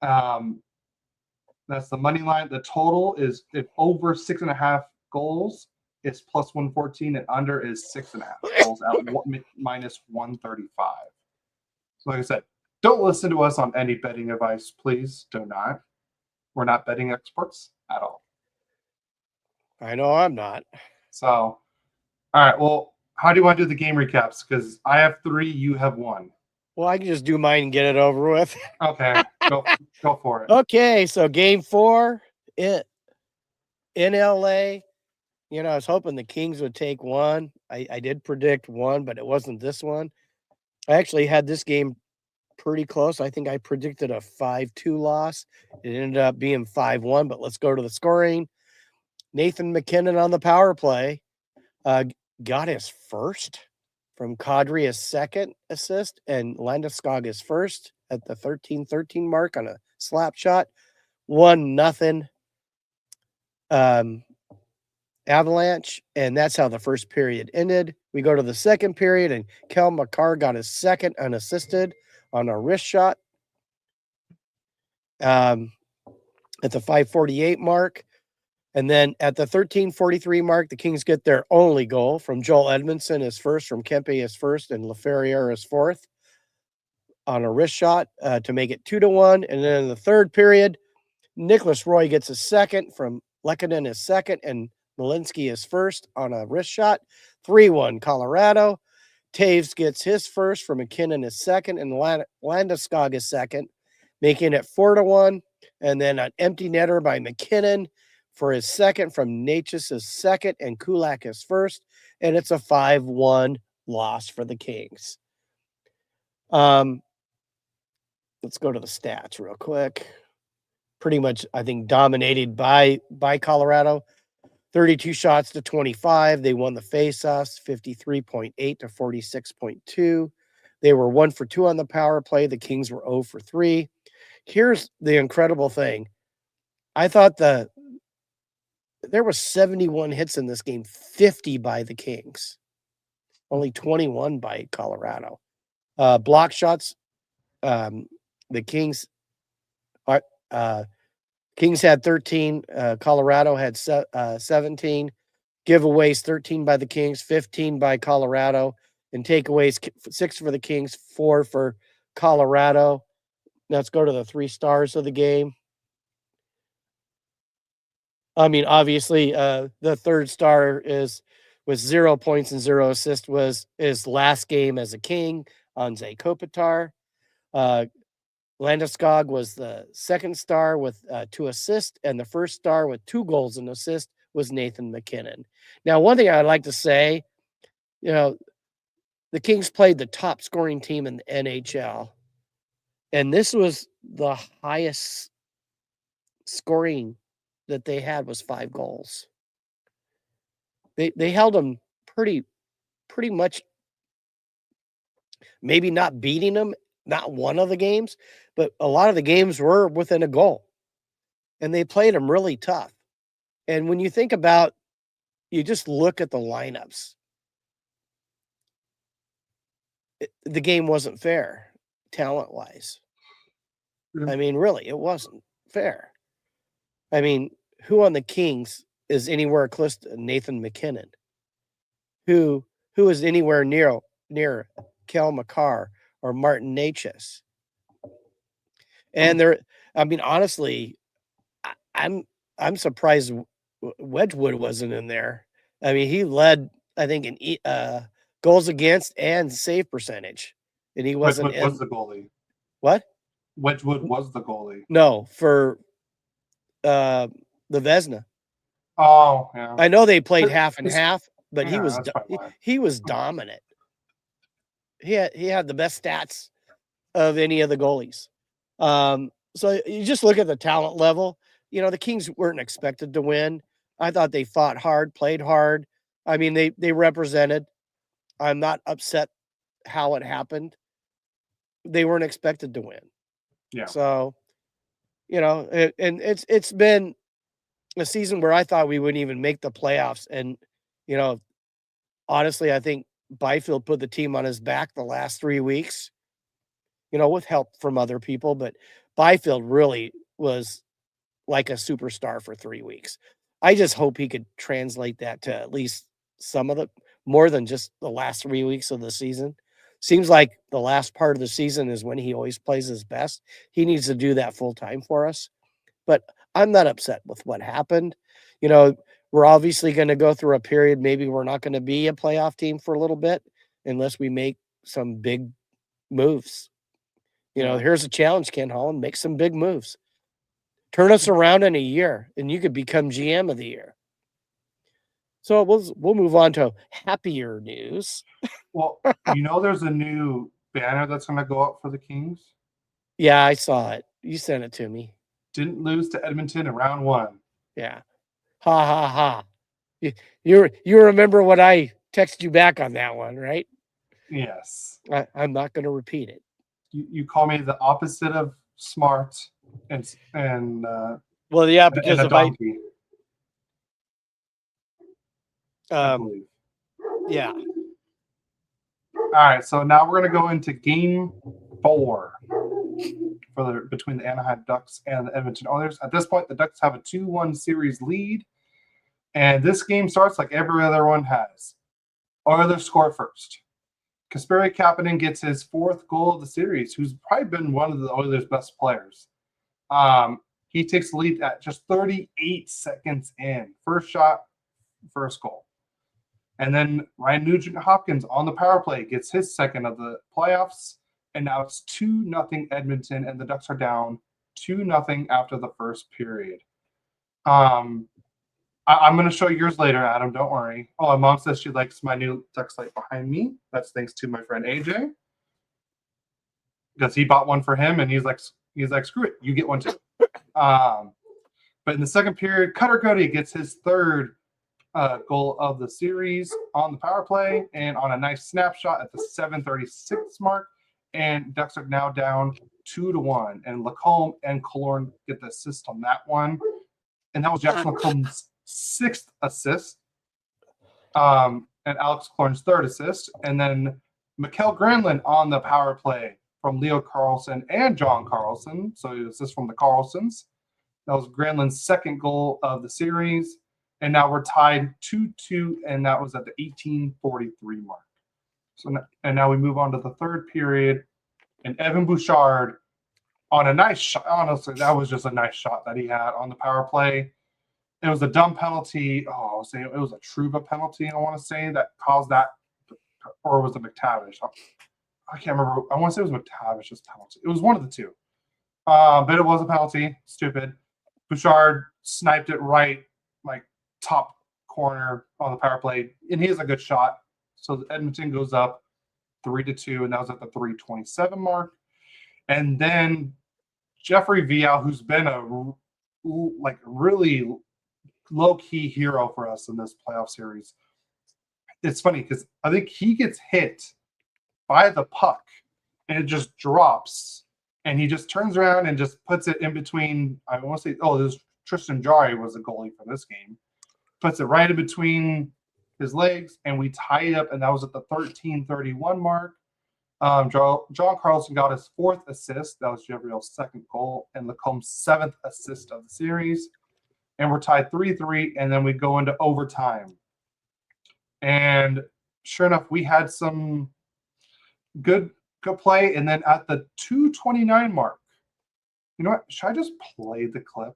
That's the money line. The total is if over 6.5 goals. Is plus 114 and under is 6.5 goals at minus 135. So like I said, don't listen to us on any betting advice, please. Do not. We're not betting experts at all. I know I'm not. So, all right. Well, how do you want to do the game recaps? Because I have 3, you have 1. Well, I can just do mine and get it over with. Okay, go for it. Okay, so game 4 in LA. You know, I was hoping the Kings would take 1. I did predict 1, but it wasn't this one. I actually had this game pretty close. I think I predicted a 5-2 loss. It ended up being 5-1, but let's go to the scoring. Nathan MacKinnon on the power play got his first from Kadri, his second assist, and Landeskog his first at the 13-13 mark on a slap shot. 1-0. Avalanche, and that's how the first period ended. We go to the second period, and Kel McCarr got his second unassisted on a wrist shot at the 5:48 mark. And then at the 13:43 mark, the Kings get their only goal from Joel Edmondson, his first, from Kempe, his first, and LaFerriere, his fourth, on a wrist shot to make it 2-1. And then in the third period, Nicholas Roy gets a second from Lehkonen, his second, and Malinsky is first on a wrist shot. 3-1 Colorado. Taves gets his first from McKinnon, his second, and Landeskog his second, making it 4-1. And then an empty netter by McKinnon for his second from Natchez his second, and Kulak his first. And it's a 5-1 loss for the Kings. Let's go to the stats real quick. Pretty much, I think, dominated by Colorado. 32 shots to 25. They won the faceoffs, 53.8 to 46.2. They were 1 for 2 on the power play. The Kings were 0 for 3. Here's the incredible thing. I thought there were 71 hits in this game, 50 by the Kings, only 21 by Colorado. Block shots, the Kings had 13. Colorado had 17. Giveaways, 13 by the Kings, 15 by Colorado. And takeaways, 6 for the Kings, 4 for Colorado. Now let's go to the 3 stars of the game. I mean, obviously, the third star with 0 points and 0 assists was his last game as a King, Anze Kopitar. Landeskog was the second star with 2 assists, and the first star with 2 goals and assist was Nathan MacKinnon. Now, one thing I'd like to say, you know, the Kings played the top scoring team in the NHL, and this was the highest scoring that they had was 5 goals. They held them pretty much, maybe not beating them, not one of the games, but a lot of the games were within a goal, and they played them really tough. And when you think about, you just look at the lineups, the game wasn't fair talent-wise. Yeah. I mean, really, it wasn't fair. I mean, who on the Kings is anywhere close to Nathan MacKinnon? Who is anywhere near Kel McCarr or Martin Natchez? And I mean, honestly, I'm surprised Wedgwood wasn't in there. I mean, he led, I think, in goals against and save percentage, and he wasn't Wedgwood was in. the goalie. What? Wedgwood was the goalie. No, for the Vesna. Oh, yeah. I know they played But half and it's- half, but he yeah, was that's probably why. he was dominant. He had the best stats of any of the goalies. So you just look at the talent level. You know, the Kings weren't expected to win. I thought they fought hard, played hard. I mean, they represented. I'm not upset how it happened. They weren't expected to win. Yeah. So, you know, and it's been a season where I thought we wouldn't even make the playoffs. And, you know, honestly, I think Byfield put the team on his back the last 3 weeks, you know, with help from other people. But Byfield really was like a superstar for 3 weeks. I just hope he could translate that to at least some of the more than just the last 3 weeks of the season. Seems like the last part of the season is when he always plays his best. He needs to do that full time for us. But I'm not upset with what happened. You know, we're obviously going to go through a period. Maybe we're not going to be a playoff team for a little bit unless we make some big moves. You know, here's a challenge, Ken Holland. Make some big moves. Turn us around in a year, and you could become GM of the year. So we'll move on to happier news. Well, you know, there's a new banner that's going to go up for the Kings. Yeah, I saw it. You sent it to me. Didn't lose to Edmonton in round 1. Yeah. Ha ha ha. You remember what I texted you back on that one, right? Yes. I'm not going to repeat it. You call me the opposite of smart and Well, yeah, and because a if donkey. I I believe. yeah. All right, so now we're going to go into Game 4 between the Anaheim Ducks and the Edmonton Oilers. At this point, the Ducks have a 2-1 series lead, and this game starts like every other one has. Oilers score first. Kasperi Kapanen gets his 4th goal of the series, who's probably been one of the Oilers' best players. He takes the lead at just 38 seconds in. First shot, first goal. And then Ryan Nugent-Hopkins on the power play gets his 2nd of the playoffs. And now it's 2-0 Edmonton, and the Ducks are down 2-0 after the first period. I'm going to show yours later, Adam. Don't worry. Oh, my mom says she likes my new Ducks light behind me. That's thanks to my friend AJ. Because he bought one for him, and he's like, screw it, you get one too. But in the second period, Cody gets his 3rd goal of the series on the power play and on a nice snapshot at the 7:36 mark. And Ducks are now down 2-1. And Lacombe and Killorn get the assist on that one. And that was Jackson Lacombe's 6th assist. And Alex Killorn's 3rd assist. And then Mikael Granlund on the power play from Leo Carlson and John Carlson. So it was this from the Carlsons. That was Granlund's 2nd goal of the series. And now we're tied 2-2, and that was at the 18:43 mark. So now we move on to the 3rd period, and Evan Bouchard on a nice shot. Honestly, that was just a nice shot that he had on the power play. It was a dumb penalty. Oh, I was saying it was a Truba penalty, I want to say, that caused that, or was it McTavish? I can't remember. I want to say it was McTavish's penalty. It was one of the two. But it was a penalty. Stupid. Bouchard sniped it right, like, top corner on the power play, and he has a good shot. So Edmonton goes up 3-2, and that was at the 3:27 mark. And then Jeffrey Vial, who's been a really low-key hero for us in this playoff series. It's funny because I think he gets hit by the puck, and it just drops, and he just turns around and just puts it in between. I want to say, this Tristan Jarry was the goalie for this game. Puts it right in between his legs, and we tie it up, and that was at the 13:31 mark. John Carlson got his 4th assist. That was Gabriel's 2nd goal, and Lacombe's 7th assist of the series. And we're tied 3-3, and then we go into overtime. And sure enough, we had some good play, and then at the 2:29 mark, you know what? Should I just play the clip?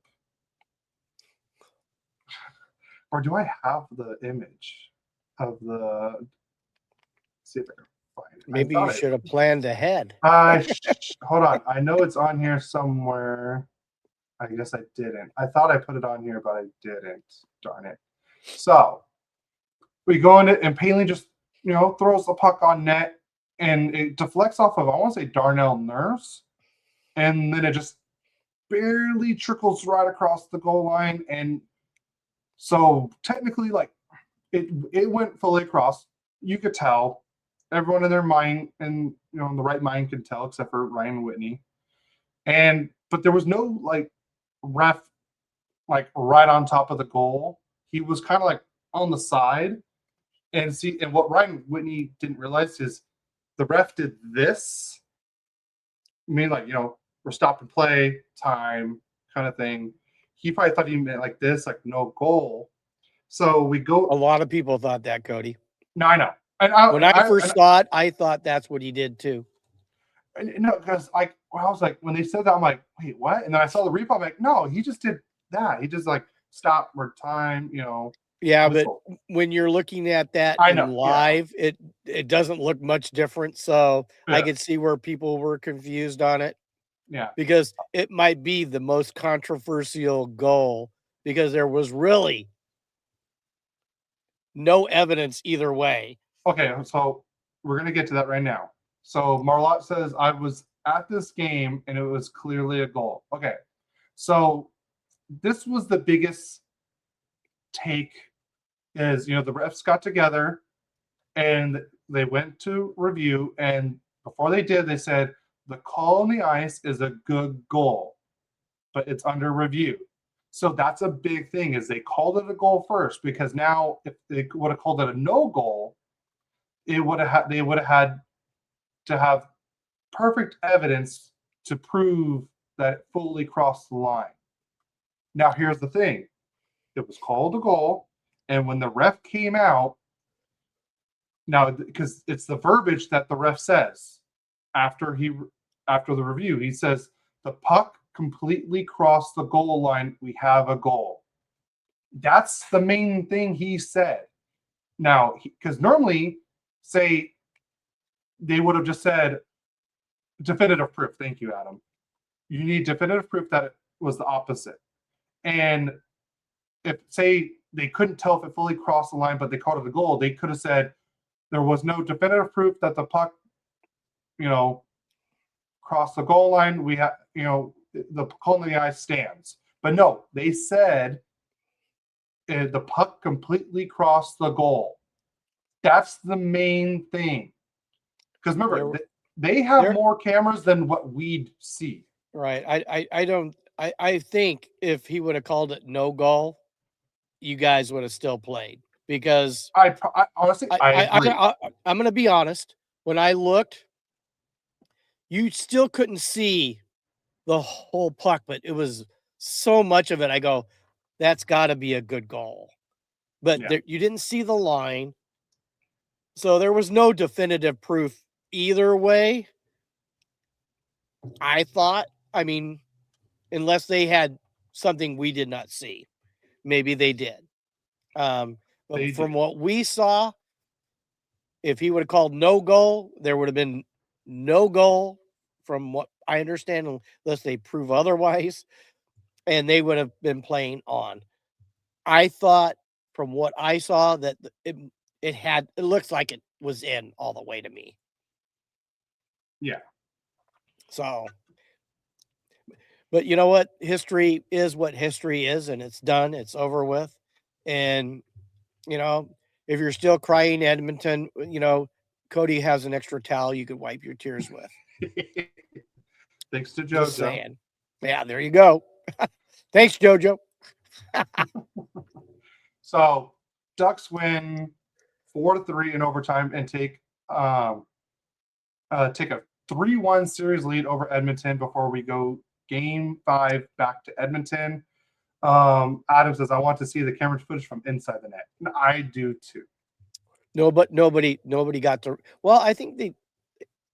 Or do I have the image of the? Let's see if I can find it. Maybe you should have planned ahead. Hold on. I know it's on here somewhere. I guess I didn't. I thought I put it on here, but I didn't. Darn it. So we go in it, and Palin just throws the puck on net, and it deflects off of, I want to say, Darnell Nurse, and then it just barely trickles right across the goal line. And so technically, like, it went fully across. You could tell. Everyone in their mind and in the right mind could tell, except for Ryan Whitney. But there was no like ref like right on top of the goal. He was kind of like on the side. And what Ryan Whitney didn't realize is the ref did this. I mean, like, we're stop and play time kind of thing. He probably thought he meant like this, like no goal. So we go. A lot of people thought that, Cody. No, I know. When I first saw it, I thought that's what he did too. No, because I was like, when they said that, I'm like, wait, what? And then I saw the replay. I'm like, no, he just did that. He just like stopped for time, Yeah, whistle. but when you're looking at that live, it doesn't look much different. So I could see where people were confused on it. Yeah, because it might be the most controversial goal because there was really no evidence either way. Okay, so we're gonna get to that right now. So Marlott says I was at this game and it was clearly a goal. Okay, so this was the biggest take is the refs got together and they went to review, and before they did, they said the call on the ice is a good goal, but it's under review. So that's a big thing is they called it a goal first, because now if they would have called it a no goal, they would have had to have perfect evidence to prove that it fully crossed the line. Now here's the thing. It was called a goal, and when the ref came out, now because it's the verbiage that the ref says after the review, he says the puck completely crossed the goal line. We have a goal. That's the main thing he said. Now, because normally, say they would have just said definitive proof. Thank you, Adam. You need definitive proof that it was the opposite. And if, say, they couldn't tell if it fully crossed the line, but they called it a goal, they could have said there was no definitive proof that the puck, crossed the goal line. We have, the call in the ice stands. But no, they said the puck completely crossed the goal. That's the main thing. Because remember, they have more cameras than what we'd see. Right. I think if he would have called it no goal, you guys would have still played, because I honestly, I'm going to be honest. When I looked, you still couldn't see the whole puck, but it was so much of it. I go, that's got to be a good goal. But you didn't see the line. So there was no definitive proof either way. I thought, unless they had something we did not see. Maybe they did. But from what we saw, if he would have called no goal, there would have been no goal from what I understand, unless they prove otherwise, and they would have been playing on. I thought from what I saw that it looks like it was in all the way to me. Yeah. So, but you know what? History is what history is, and it's done. It's over with. And, if you're still crying, Edmonton, Cody has an extra towel you could wipe your tears with. Thanks to JoJo. Just saying. Yeah, there you go. Thanks, JoJo. So, Ducks win 4-3 in overtime and take a 3-1 series lead over Edmonton before we go Game 5 back to Edmonton. Adam says, I want to see the camera footage from inside the net. And I do too. No, but nobody got to. Well, I think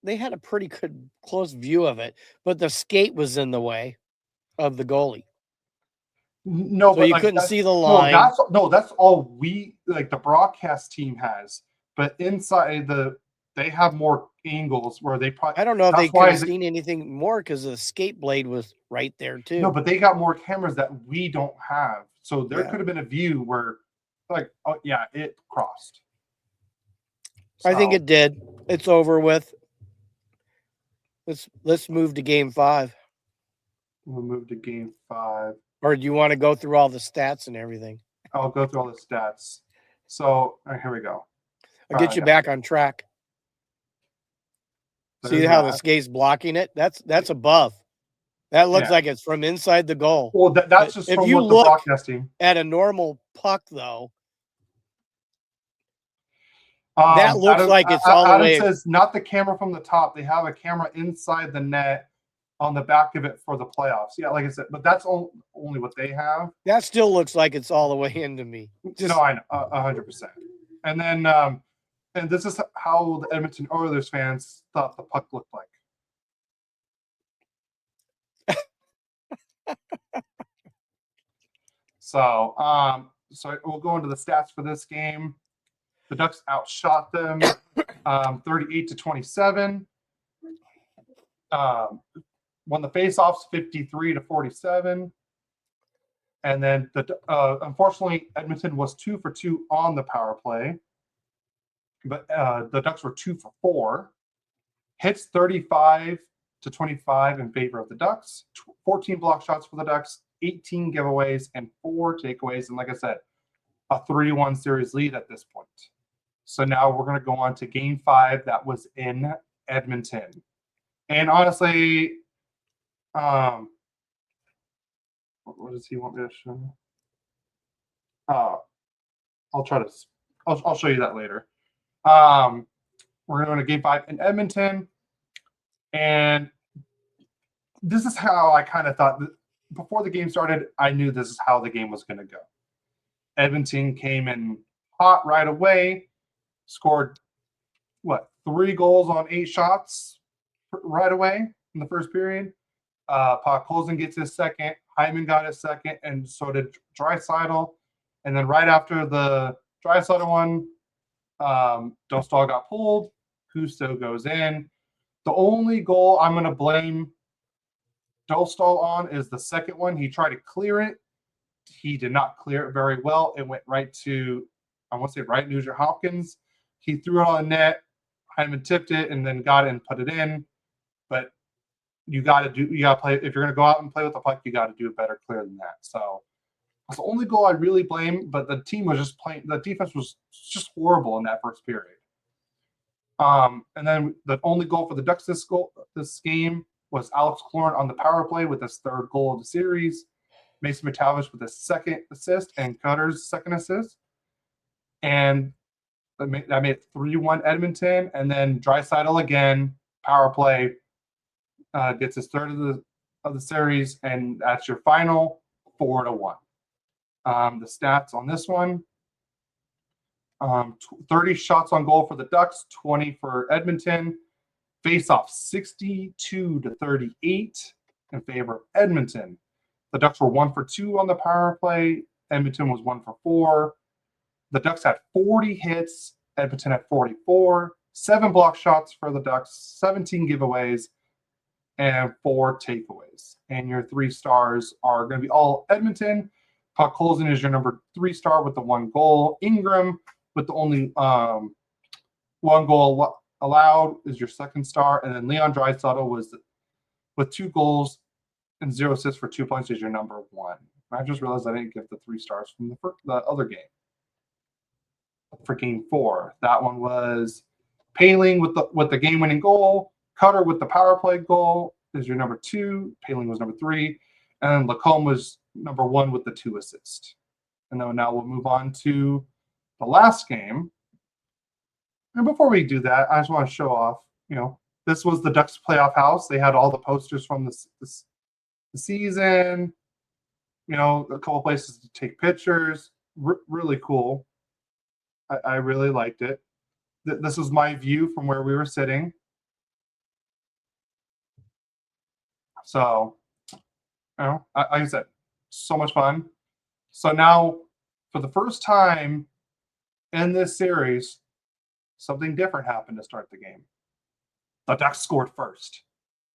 they had a pretty good close view of it, but the skate was in the way of the goalie. No, So but you like, couldn't that's- see the line. That's all we like the broadcast team has. But inside they have more angles where they probably. I don't know if they That's could why have seen anything more because the skate blade was right there too. No, but they got more cameras that we don't have. So there Yeah. could have been a view where, like, oh yeah, it crossed. I think So, it did. It's over with. Let's move to game 5. we'll move to game 5. Or do you want to go through all the stats and everything? I'll go through all the stats. So all right, here we go. I'll get you back on track. See There's how the that. skate's blocking it? That's above. That looks Yeah. like it's from inside the goal. Well, that's just If from you what the look- broadcasting. At a normal puck, though, that looks like it's all the Adam way. says not the camera from the top. They have a camera inside the net on the back of it for the playoffs. Yeah, like I said, but that's only what they have. That still looks like it's all the way into me. No, I know, 100%. And then, and this is how the Edmonton Oilers fans thought the puck looked like. So we'll go into the stats for this game. The Ducks outshot them 38-27. Won the faceoffs 53-47. And then unfortunately Edmonton was 2 for 2 on the power play. But the Ducks were 2 for 4. Hits 35-25 in favor of the Ducks. 14 block shots for the Ducks, 18 giveaways, and 4 takeaways. And like I said, a 3-1 series lead at this point. So now we're going to go on to game 5 that was in Edmonton. And honestly, what does he want me to show? I'll show you that later. We're going to game 5 in Edmonton. And this is how I kind of thought before the game started, I knew this is how the game was going to go. Edmonton came in hot right away, scored 3 goals on 8 shots right away in the first period. Podkolzin gets his second, Hyman got his second, and so did Draisaitl. And then right after the Draisaitl one, Dostal got pulled. Husto goes in. The only goal I'm going to blame Dostal on is the second one. He tried to clear it. He did not clear it very well. It went right to, I want to say, right Nugent Hopkins. He threw it on the net. Hyman tipped it and then got it and put it in. But you got to play. If you're going to go out and play with the puck, you got to do it better clear than that. So that's the only goal I really blame. But the team was just playing. The defense was just horrible in that first period. And then the only goal for the Ducks this game was Alex Cloran on the power play with his 3rd goal of the series. Mason McTavish with his 2nd assist and Cutter's 2nd assist. And that made it 3-1 Edmonton. And then Draisaitl again, power play, gets his 3rd of the series, and that's your final 4-1. The stats on this one. 30 shots on goal for the Ducks, 20 for Edmonton. Face-off 62-38 in favor of Edmonton. The Ducks were 1 for 2 on the power play. Edmonton was 1 for 4. The Ducks had 40 hits. Edmonton had 44. 7 block shots for the Ducks, 17 giveaways, and 4 takeaways. And your 3 stars are going to be all Edmonton. Podkolzin is your number 3 star with the 1 goal. Ingram with the only 1 goal allowed is your 2nd star. And then Leon Draisaitl was with 2 goals and 0 assists for 2 points is your number 1. And I just realized I didn't give the 3 stars from the other game. For game 4, that one was Paling with the game-winning goal. Cutter with the power play goal is your number 2. Paling was number 3. And Lacombe was number 1 with the 2 assists. And then now we'll move on to the last game. And before we do that, I just want to show off, this was the Ducks playoff house. They had all the posters from the season, a couple places to take pictures. Really cool. I really liked it. This was my view from where we were sitting. So, like I said, So much fun. So now, for the first time in this series, something different happened to start the game. The Ducks scored first.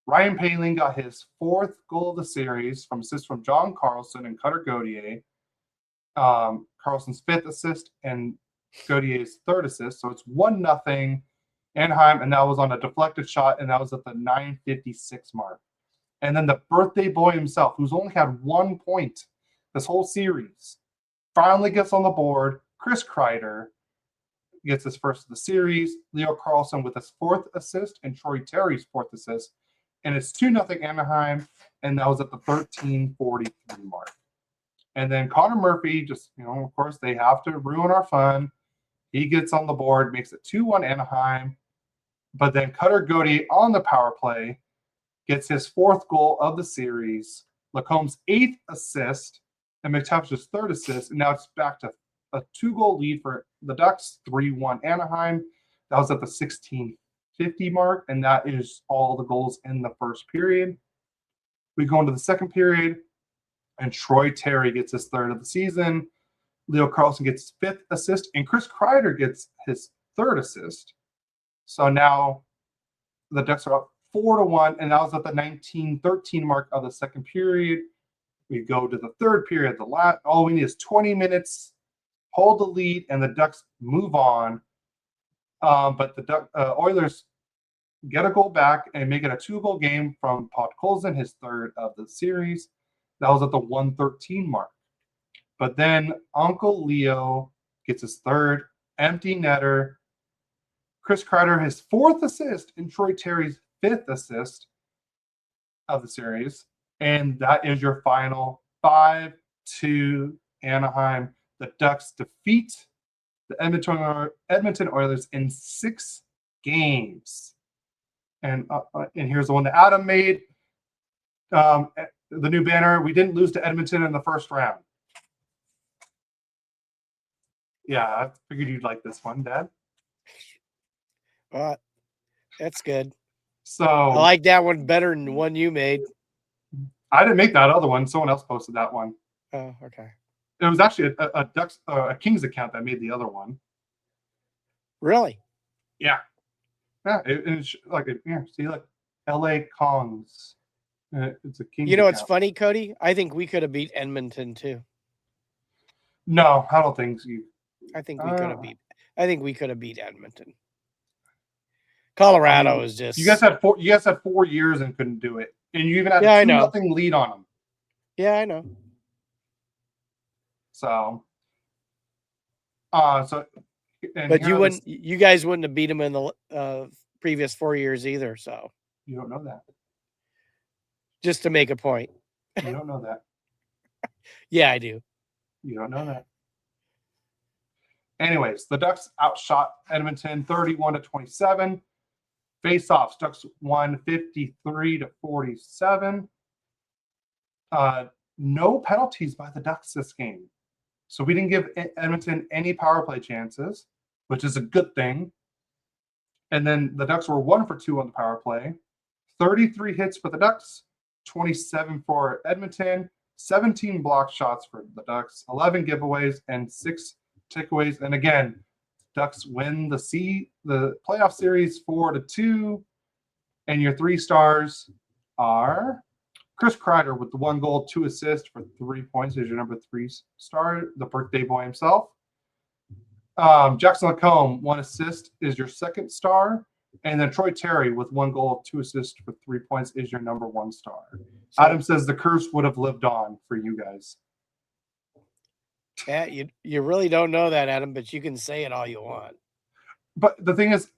Ryan Poehling got his 4th goal of the series from assist from John Carlson and Cutter Gauthier. Carlson's 5th assist and Gauthier's 3rd assist. So it's 1-0 Anaheim, and that was on a deflected shot, and that was at the 9:56 mark. And then the birthday boy himself, who's only had 1 point this whole series, finally gets on the board. Chris Kreider gets his first of the series. Leo Carlsson with his 4th assist and Troy Terry's 4th assist. And it's 2-0 Anaheim, and that was at the 13:43 mark. And then Connor Murphy, just, of course, they have to ruin our fun. He gets on the board, makes it 2-1 Anaheim. But then Cutter Gauthier on the power play gets his 4th goal of the series, Lacombe's 8th assist, and McTavish's 3rd assist. And now it's back to a 2-goal lead for the Ducks, 3-1 Anaheim. That was at the 16:50 mark, and that is all the goals in the first period. We go into the second period, and Troy Terry gets his 3rd of the season. Leo Carlsson gets his 5th assist, and Chris Kreider gets his 3rd assist. So now the Ducks are up 4-1, and that was at the 19:13 mark of the second period. We go to the third period. All we need is 20 minutes, hold the lead, and the Ducks move on. But the Oilers get a goal back and make it a 2-goal game from Podkolzin, his 3rd of the series. That was at the 1:13 mark. But then Uncle Leo gets his 3rd, empty netter. Chris Kreider, his 4th assist, and Troy Terry's 5th assist of the series. And that is your final 5-2 Anaheim. The Ducks defeat the Edmonton Oilers in 6 games. And here's the one that Adam made. The new banner, we didn't lose to Edmonton in the first round. Yeah, I figured you'd like this one, Dad. That's good. So I like that one better than the one you made. I didn't make that other one. Someone else posted that one. Oh, okay. It was actually a Kings account that made the other one. Really? Yeah. Yeah. It's like, see, like LA Kongs. It's a Kings account. It's funny, Cody? I think we could have beat Edmonton too. No, I don't think so. I think we could have beat. I think we could have beat Edmonton. Colorado is just. You guys had 4 years and couldn't do it, and you even had a 2-0 lead on them. Yeah, I know. So, but you guys wouldn't have beat them in the previous 4 years either. So you don't know that. Just to make a point. You don't know that. Yeah, I do. You don't know that. Anyways, the Ducks outshot Edmonton 31-27. Face-offs, Ducks won 53-47. No penalties by the Ducks this game. So we didn't give Edmonton any power play chances, which is a good thing. And then the Ducks were 1 for 2 on the power play. 33 hits for the Ducks, 27 for Edmonton, 17 block shots for the Ducks, 11 giveaways, and 6 takeaways. And again, Ducks win the playoff series 4-2. And your 3 stars are Chris Kreider with the 1 goal, 2 assists for 3 points is your number 3 star, the birthday boy himself. Jackson Lacombe, 1 assist is your 2nd star. And then Troy Terry with 1 goal, 2 assists for 3 points is your number 1 star. So, Adam says the curse would have lived on for you guys. Yeah, you really don't know that, Adam, but you can say it all you want. But the thing is,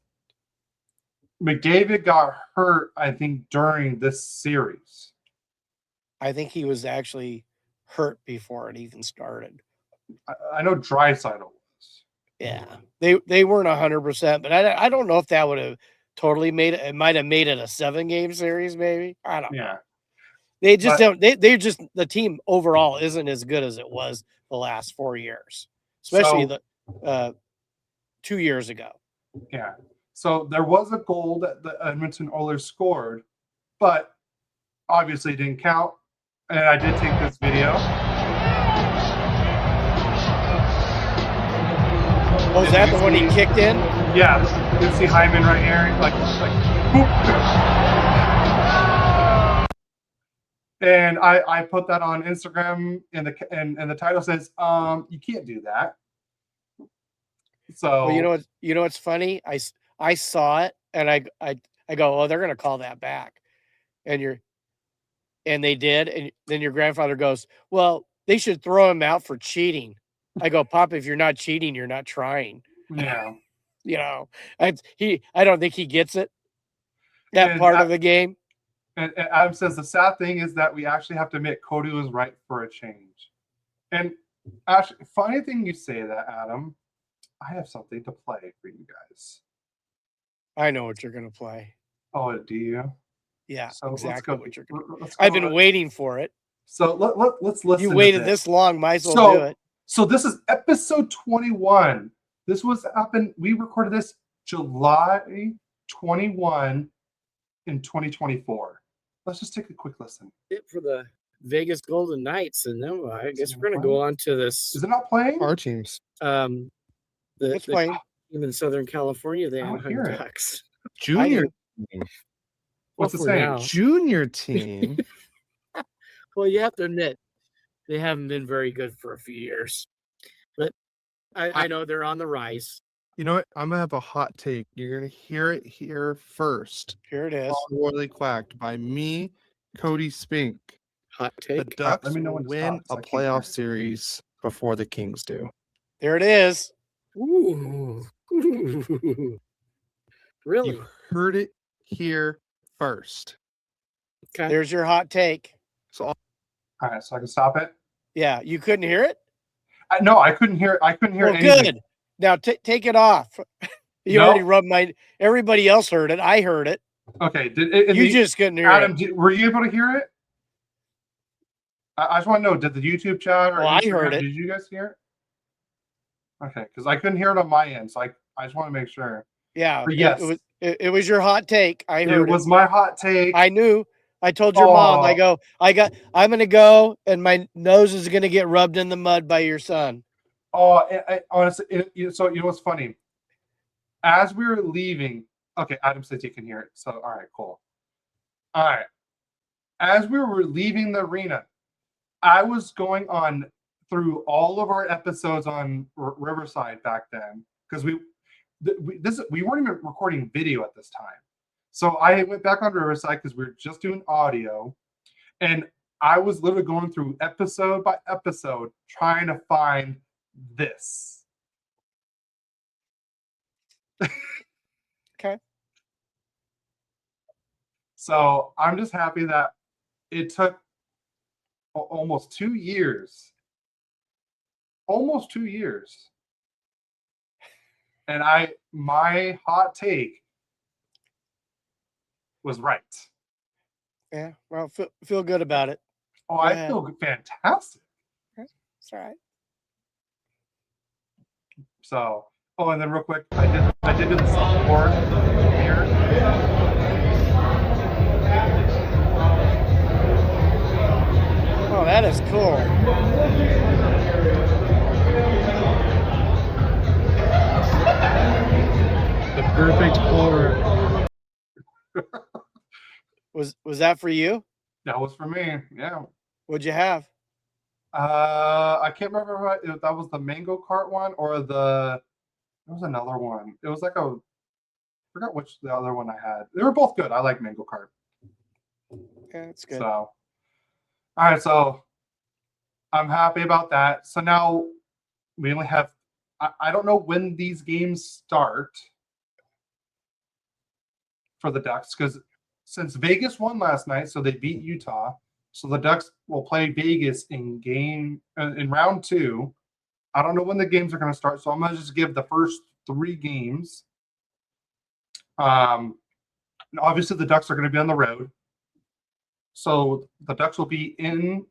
McDavid got hurt, I think, during this series. I think he was actually hurt before it even started. I know Draisaitl was. Yeah, they weren't 100%, but I don't know if that would have totally made it. It might have made it a 7-game series, maybe. I don't know. They just don't. They're just, the team overall isn't as good as it was the last 4 years, especially the 2 years ago. Yeah. So there was a goal that the Edmonton Oilers scored, but obviously it didn't count. And I did take this video. Oh, is that the one he kicked in? Yeah, you see Hyman right here, like boop. And I put that on Instagram, and the title says, you can't do that. So Well, you know what's funny? I saw it and I go, oh, they're gonna call that back, and they did, and then your grandfather goes, well, they should throw him out for cheating. I go, Pop, if you're not cheating, you're not trying. yeah, You know, I don't think he gets it, that And part of the game. and Adam says the sad thing is that we actually have to admit Cody was right for a change. And actually, funny thing you say that, Adam. I have something to play for you guys. I know what you're gonna play. Oh, do you? Yeah, So exactly what you're gonna. let's I've been waiting for it. So let's listen. You to waited this long, might as well do it. So this is episode 21. This was happened. We recorded this July 21 in 2024. Let's just take a quick listen. It for the Vegas Golden Knights, and then I guess we're gonna go on to this. Is it not playing? Our teams. The playing? team in Southern California, the I don't hear Anaheim it. Ducks. Junior team. What's it for saying? now. Junior team. Well, you have to admit they haven't been very good for a few years, but I know they're on the rise. You know what? I'm gonna have a hot take. You're gonna hear it here first. Here it is. On Royally Quacked by me, Cody Spink. Hot The take. Ducks let me know will when to win stop, so a I can't hear playoff it. series before the Kings do. There it is. Ooh. Really? You heard it here first. Okay. There's your hot take. So All right, so I can stop it. Yeah, you couldn't hear it? No, I couldn't hear. I couldn't hear Well, anything. good. Now take it off. You No. already rubbed my. Everybody else heard it. I heard it. Okay. You just couldn't hear Adam, it. were you able to hear it? I just want to know, did the YouTube chat or Well, I Instagram, heard it. Did you guys hear it? Okay, because I couldn't hear it on my end, so I just want to make sure. Yeah. But yes. It was your hot take. I heard It was my hot take. I knew. I told your mom. I'm gonna go, and my nose is gonna get rubbed in the mud by your son. Oh, honestly, so you know what's funny? As we were leaving, okay, Adam says you can hear it. So all right, cool. All right. As we were leaving the arena, I was going on through all of our episodes on Riverside back then because we weren't even recording video at this time. So I went back on Riverside because we were just doing audio, and I was literally going through episode by episode trying to find this. Okay. So I'm just happy that it took almost 2 years. Almost 2 years. And my hot take was right. Yeah. Well, feel good about it. Oh, Go I ahead. feel fantastic. It's all right. So, and then real quick, I did do the softboard here. Oh, that is cool. The perfect pour. Was that for you? That was for me. Yeah. What'd you have? I can't remember if that was the mango cart one or there was another one. It was like I forgot which the other one I had. They were both good. I like mango cart. Yeah, it's good. So, all right. So I'm happy about that. So now we only have, I don't know when these games start for the Ducks because since Vegas won last night, so they beat Utah. So the Ducks will play Vegas in round 2. I don't know when the games are going to start, so I'm going to just give the first 3 games. Obviously, the Ducks are going to be on the road. So the Ducks will be in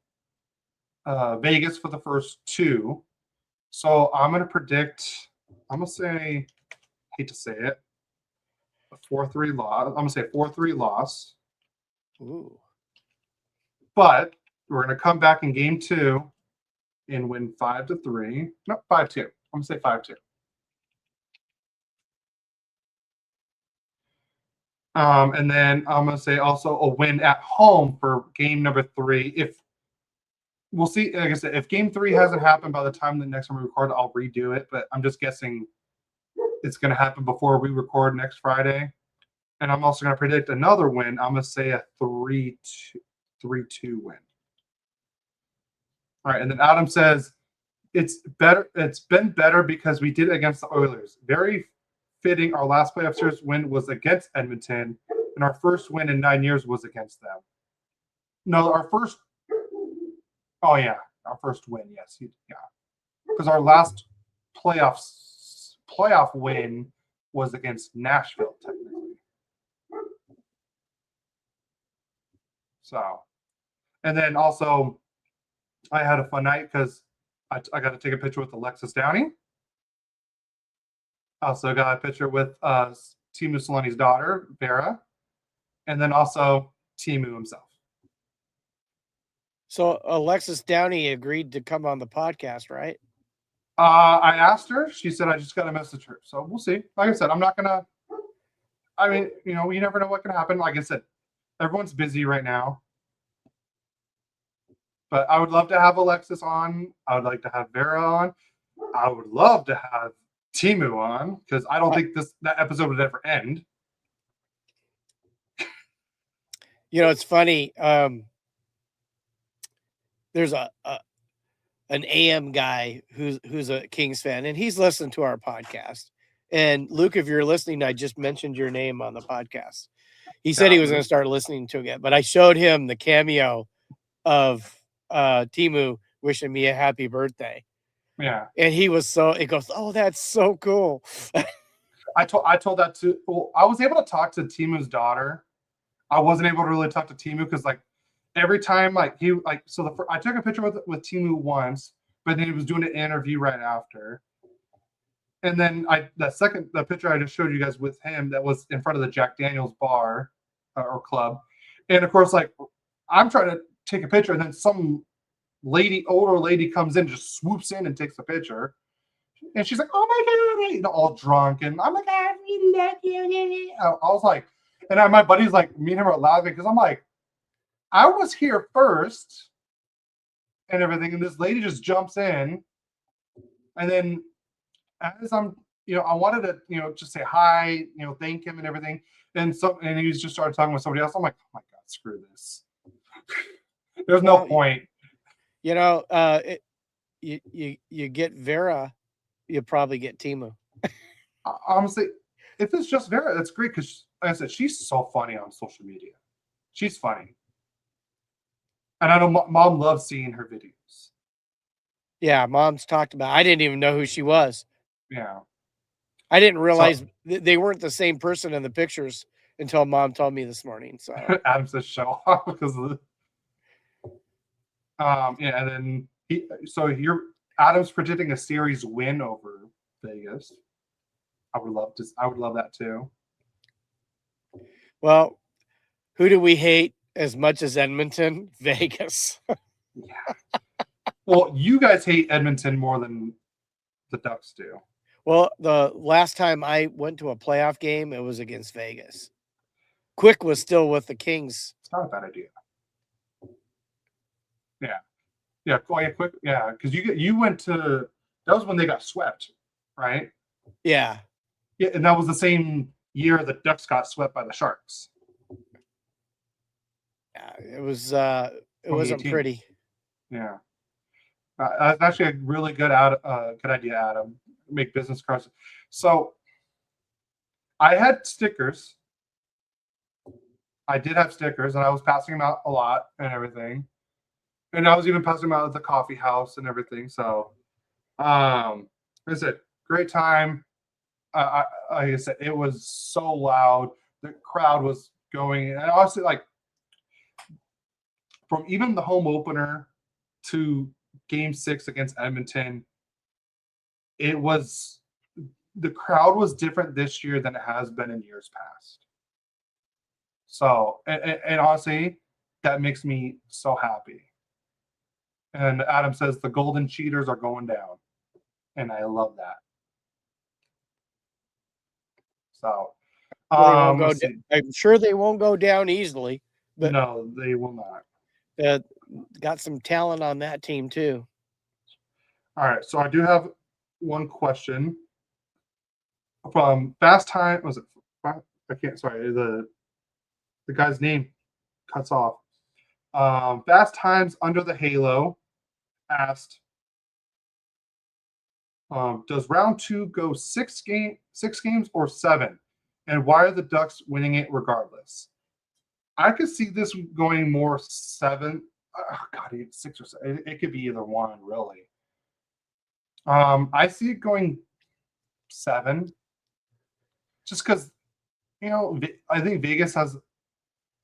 Vegas for the first 2. So I'm going to predict, I'm going to say, hate to say it, a 4-3 loss. I'm going to say 4-3 loss. Ooh. But we're going to come back in game 2 and win 5-3. No, 5-2. I'm going to say 5-2. And then I'm gonna say also a win at home for game number 3. If we'll see, like I said, if game 3 hasn't happened by the time the next time we record, I'll redo it. But I'm just guessing it's gonna happen before we record next Friday. And I'm also gonna predict another win. I'm gonna say a 3-2 win. All right, and then Adam says it's better. It's been better because we did it against the Oilers. Very fitting. Our last playoff series win was against Edmonton, and our first win in 9 years was against them. No, our first. Oh yeah, our first win. Yes, yeah, because our last playoff win was against Nashville, technically. So, and then also, I had a fun night because I got to take a picture with Alexis Downey. Also got a picture with Timu Solani's daughter, Vera, and then also Timu himself. So Alexis Downey agreed to come on the podcast, right? I asked her. She said I just got to message her. So we'll see. Like I said, I'm not gonna. I mean, you know, you never know what can happen. Like I said, everyone's busy right now. But I would love to have Alexis on. I would like to have Vera on. I would love to have Timu on because I don't think that episode would ever end. You know, it's funny. There's an AM guy who's a Kings fan, and he's listened to our podcast. And Luke, if you're listening, I just mentioned your name on the podcast. He said he was going to start listening to it, but I showed him the cameo of Timu wishing me a happy birthday. Yeah. And he goes, oh, that's so cool. I told that to, well, I was able to talk to Timu's daughter. I wasn't able to really talk to Timu because like every time I took a picture with Timu once, but then he was doing an interview right after. And then the picture I just showed you guys with him that was in front of the Jack Daniels bar or club. And of course, like I'm trying to take a picture and then some older lady comes in, just swoops in and takes a picture. And she's like, oh my God, all drunk. And I'm like, I really love you. I was like, and my buddy's like, me and him are laughing because I'm like, I was here first and everything. And this lady just jumps in. And then as I'm, I wanted to, just say hi, thank him and everything. And he just started talking with somebody else. I'm like, oh my God, screw this. There's no point. You get Vera, you probably get Timu. Honestly, if it's just Vera, that's great because, like I said, she's so funny on social media. She's funny. And I know Mom loves seeing her videos. Yeah, Mom's talked about it. I didn't even know who she was. Yeah. I didn't realize they weren't the same person in the pictures until Mom told me this morning. So Adam says show off because of the yeah, and then Adam's predicting a series win over Vegas. I would love that too. Well, who do we hate as much as Edmonton? Vegas. Yeah. Well, you guys hate Edmonton more than the Ducks do. Well, the last time I went to a playoff game, it was against Vegas. Quick was still with the Kings. It's not a bad idea. Yeah. Yeah, Quick. Yeah, because you went to, that was when they got swept, right? Yeah. Yeah, and that was the same year the Ducks got swept by the Sharks. Yeah, it wasn't pretty. Yeah. That's actually a really good idea, Adam. Make business cards. So I had stickers. I did have stickers, and I was passing them out a lot and everything. And I was even passing them out at the coffee house and everything. So, like I said, great time. Like I said, it was so loud. The crowd was going, and honestly, like from even the home opener to Game 6 against Edmonton, the crowd was different this year than it has been in years past. So, and honestly, that makes me so happy. And Adam says the Golden Cheaters are going down. And I love that. So, Well, they won't go. Let's see. I'm sure they won't go down easily. But No, they will not. got some talent on that team too. All right, so I do have one question from Fast Time. Was it? I can't. Sorry, the guy's name cuts off. Fast Times Under the Halo asked, does round 2 go 6 games or 7? And why are the Ducks winning it regardless? I could see this going more 7. Oh, God, 6 or 7. It could be either one, really. I see it going 7. Just because, I think Vegas has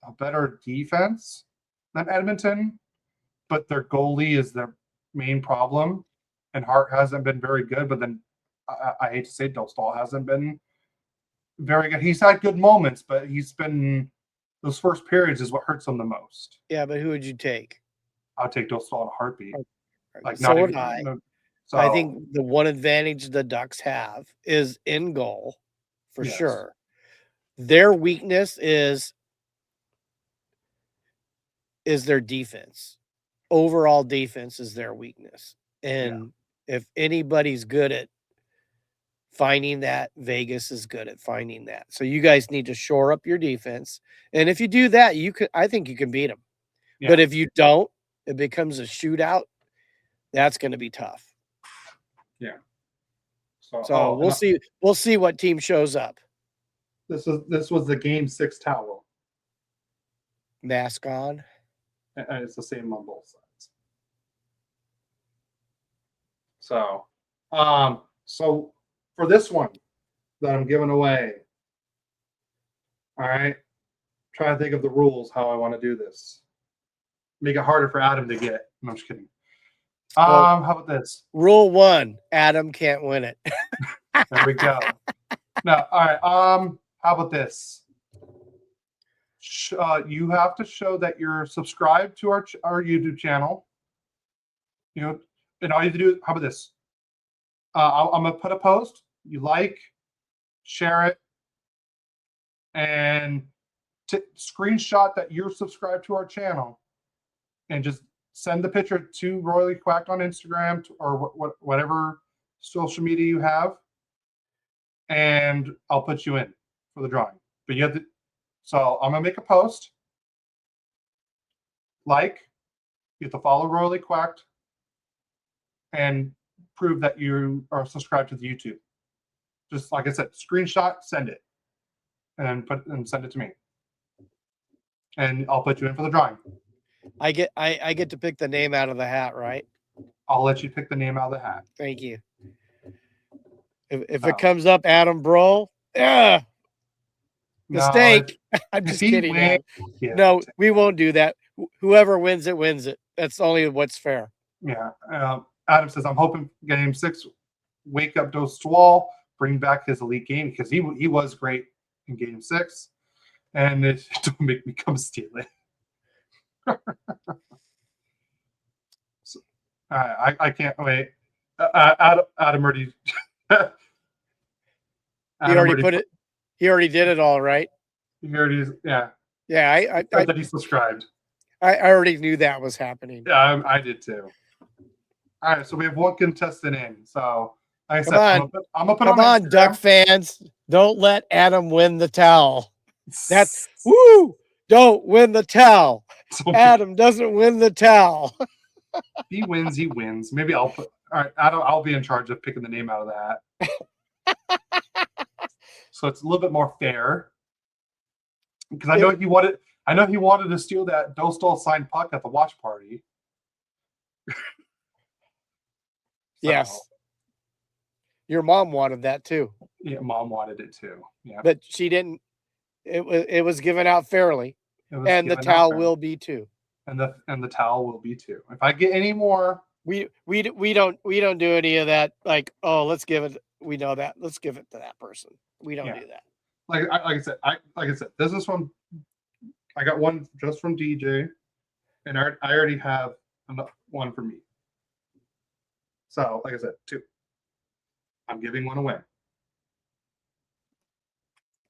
a better defense than Edmonton, but their goalie is their main problem. And Hart hasn't been very good, but then I hate to say Dostal hasn't been very good. He's had good moments, but he's been those first periods is what hurts him the most. Yeah, but who would you take? I'll take Dostal in a heartbeat. Like So not would even. I. So I think the one advantage the Ducks have is in goal, for Yes. sure. Their weakness is their defense. Overall defense is their weakness. And if anybody's good at finding that, Vegas is good at finding that. So you guys need to shore up your defense. And if you do that, I think you can beat them. Yeah. But if you don't, it becomes a shootout. That's going to be tough. Yeah. So we'll see. We'll see what team shows up. This was the game 6 towel. Mask on. And it's the same on both sides. So, so for this one that I'm giving away, all right, try to think of the rules how I want to do this. Make it harder for Adam to get. No, I'm just kidding. How about this? Rule 1: Adam can't win it. There we go. No, all right. How about this? You have to show that you're subscribed to our YouTube channel. And all you have to do. How about this? I'm gonna put a post. You like, share it, and screenshot that you're subscribed to our channel, and just send the picture to Royally Quacked on Instagram or whatever social media you have, and I'll put you in for the drawing. But you have to. So I'm gonna make a post. You have to follow Royally Quacked, and prove that you are subscribed to the YouTube. Just like I said, screenshot, send it, and send it to me, and I'll put you in for the drawing. I get to pick the name out of the hat, right? I'll let you pick the name out of the hat. Thank you. If it comes up Adam Bro, mistake. No, I'm just kidding. Yeah. No, we won't do that. Whoever wins it wins it. That's only what's fair. Yeah. Adam says, I'm hoping game 6, wake up Dostal, bring back his elite game because he was great in game 6, and it don't make me come steal it. So, I can't wait. Adam already. He already did it all, right? He already is. Yeah. Yeah, I that he subscribed. I already knew that was happening. Yeah, I did too. All right, so we have one contestant in. So, like I said, I'm gonna put Come on, Instagram. Duck fans! Don't let Adam win the towel. That's woo! Don't win the towel. Adam doesn't win the towel. He wins. He wins. Maybe I'll put. All right, Adam. I'll be in charge of picking the name out of that. So it's a little bit more fair. Because I know he wanted. I know he wanted to steal that Dostal signed puck at the watch party. Yes. Your mom wanted that too. Yeah, mom wanted it too. Yeah. But she didn't. It was given out fairly. And the towel will be too. And the towel will be too. If I get any more, we don't do any of that. Like, oh, let's give it. We know that. Let's give it to that person. We don't do that. Like I said, this is from. I got one just from DJ, and I already have one for me. So, like I said, 2. I'm giving one away.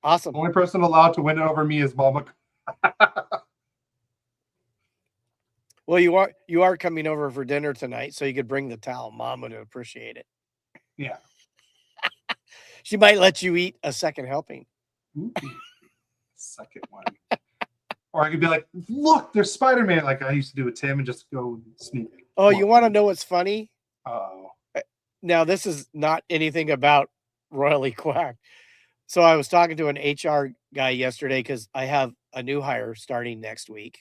Awesome. The only person allowed to win it over me is Mama. Well, you are coming over for dinner tonight, so you could bring the towel. Mom would appreciate it. Yeah. She might let you eat a second helping. Ooh, second one. Or I could be like, look, there's Spider-Man, like I used to do with Tim, and just go sneak. Oh, you want to know what's funny? Uh-oh. Now, this is not anything about Royally Quacked. So I was talking to an HR guy yesterday because I have a new hire starting next week.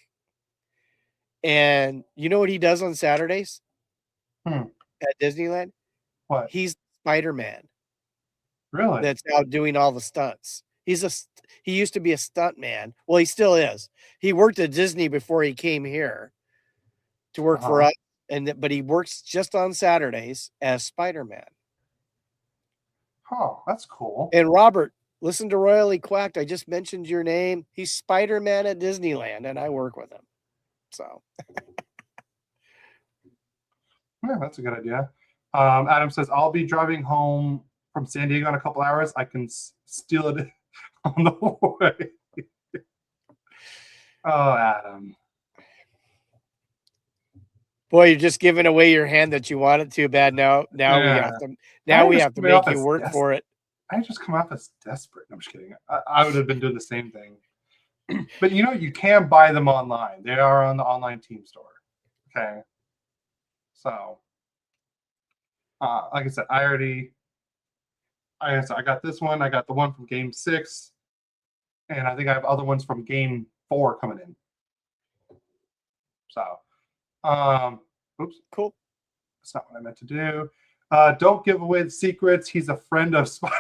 And you know what he does on Saturdays at Disneyland? What? He's Spider-Man. Really? That's out doing all the stunts. He used to be a stunt man. Well, he still is. He worked at Disney before he came here to work for us, but he works just on Saturdays as Spider-Man. Oh, that's cool. And Robert, listen to Royally Quacked. I just mentioned your name. He's Spider-Man at Disneyland, and I work with him. So Yeah, that's a good idea. Adam says, I'll be driving home from San Diego in a couple hours. I can steal it on the way. Oh, Adam. boy, you're just giving away your hand that you want it too bad. Now we have to make you work for it. I just come off as desperate. No, I'm just kidding. I would have been doing the same thing. But you can buy them online. They are on the online team store. Okay. So, like I said, I got this one. I got the one from Game 6, and I think I have other ones from Game 4 coming in. So, oops, cool. That's not what I meant to do. Don't give away the secrets. He's a friend of Spider.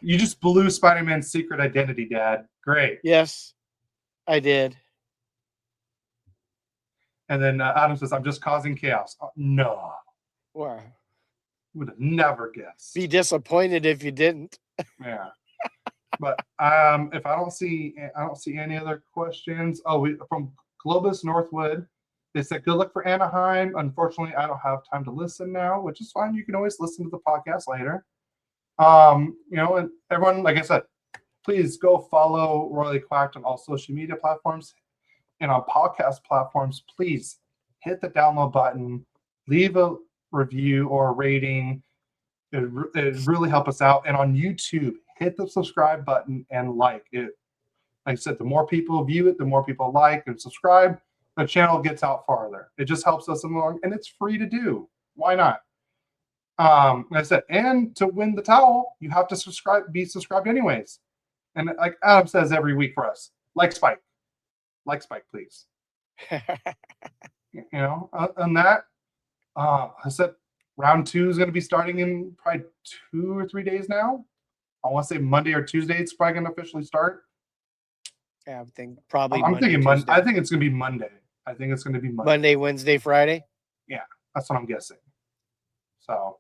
You just blew Spider-Man's secret identity, Dad. Great. Yes, I did. And then Adam says, I'm just causing chaos. Oh, no. Wow. Would have never guessed. Be disappointed if you didn't. Yeah. But if I don't see any other questions. Oh, from Globus Northwood, they said good luck for Anaheim. Unfortunately, I don't have time to listen now, which is fine. You can always listen to the podcast later. And everyone, like I said, please go follow Royally Quacked on all social media platforms and on podcast platforms. Please hit the download button, leave a review or a rating. It really help us out. And on YouTube, hit the subscribe button and like it. Like I said, the more people view it, the more people like and subscribe, the channel gets out farther. It just helps us along, and it's free to do. Why not? Like I said, and to win the towel, you have to be subscribed anyways. And like Adam says every week for us, like Spike, please. On that, I said round 2 is going to be starting in probably 2 or 3 days now. I want to say Monday or Tuesday. It's probably going to officially start. Yeah, I think probably. I'm thinking Monday. I think it's going to be Monday. Monday, Wednesday, Friday. Yeah, that's what I'm guessing. So,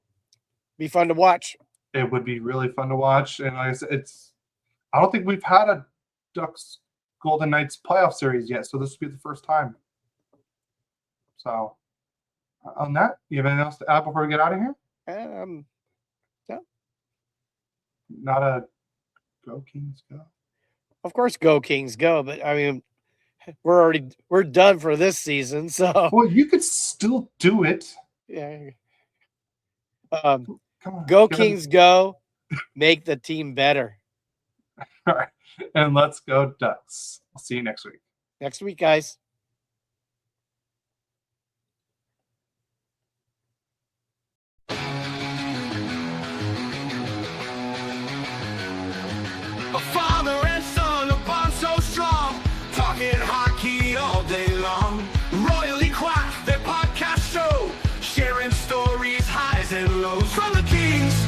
be fun to watch. It would be really fun to watch, and like I said, I don't think we've had a Ducks Golden Knights playoff series yet, so this will be the first time. So, on that, you have anything else to add before we get out of here? No. Not a Go Kings Go. Of course, Go Kings Go, but I mean, we're done for this season. So, well, you could still do it. Yeah. Come on, Go Kings Go. Make the team better. All right, and let's go Ducks. I'll see you next week. Next week, guys. A father and son, a bond so strong, talking hockey all day long. Royally Quacked, their podcast show, sharing stories, highs and lows from the Kings.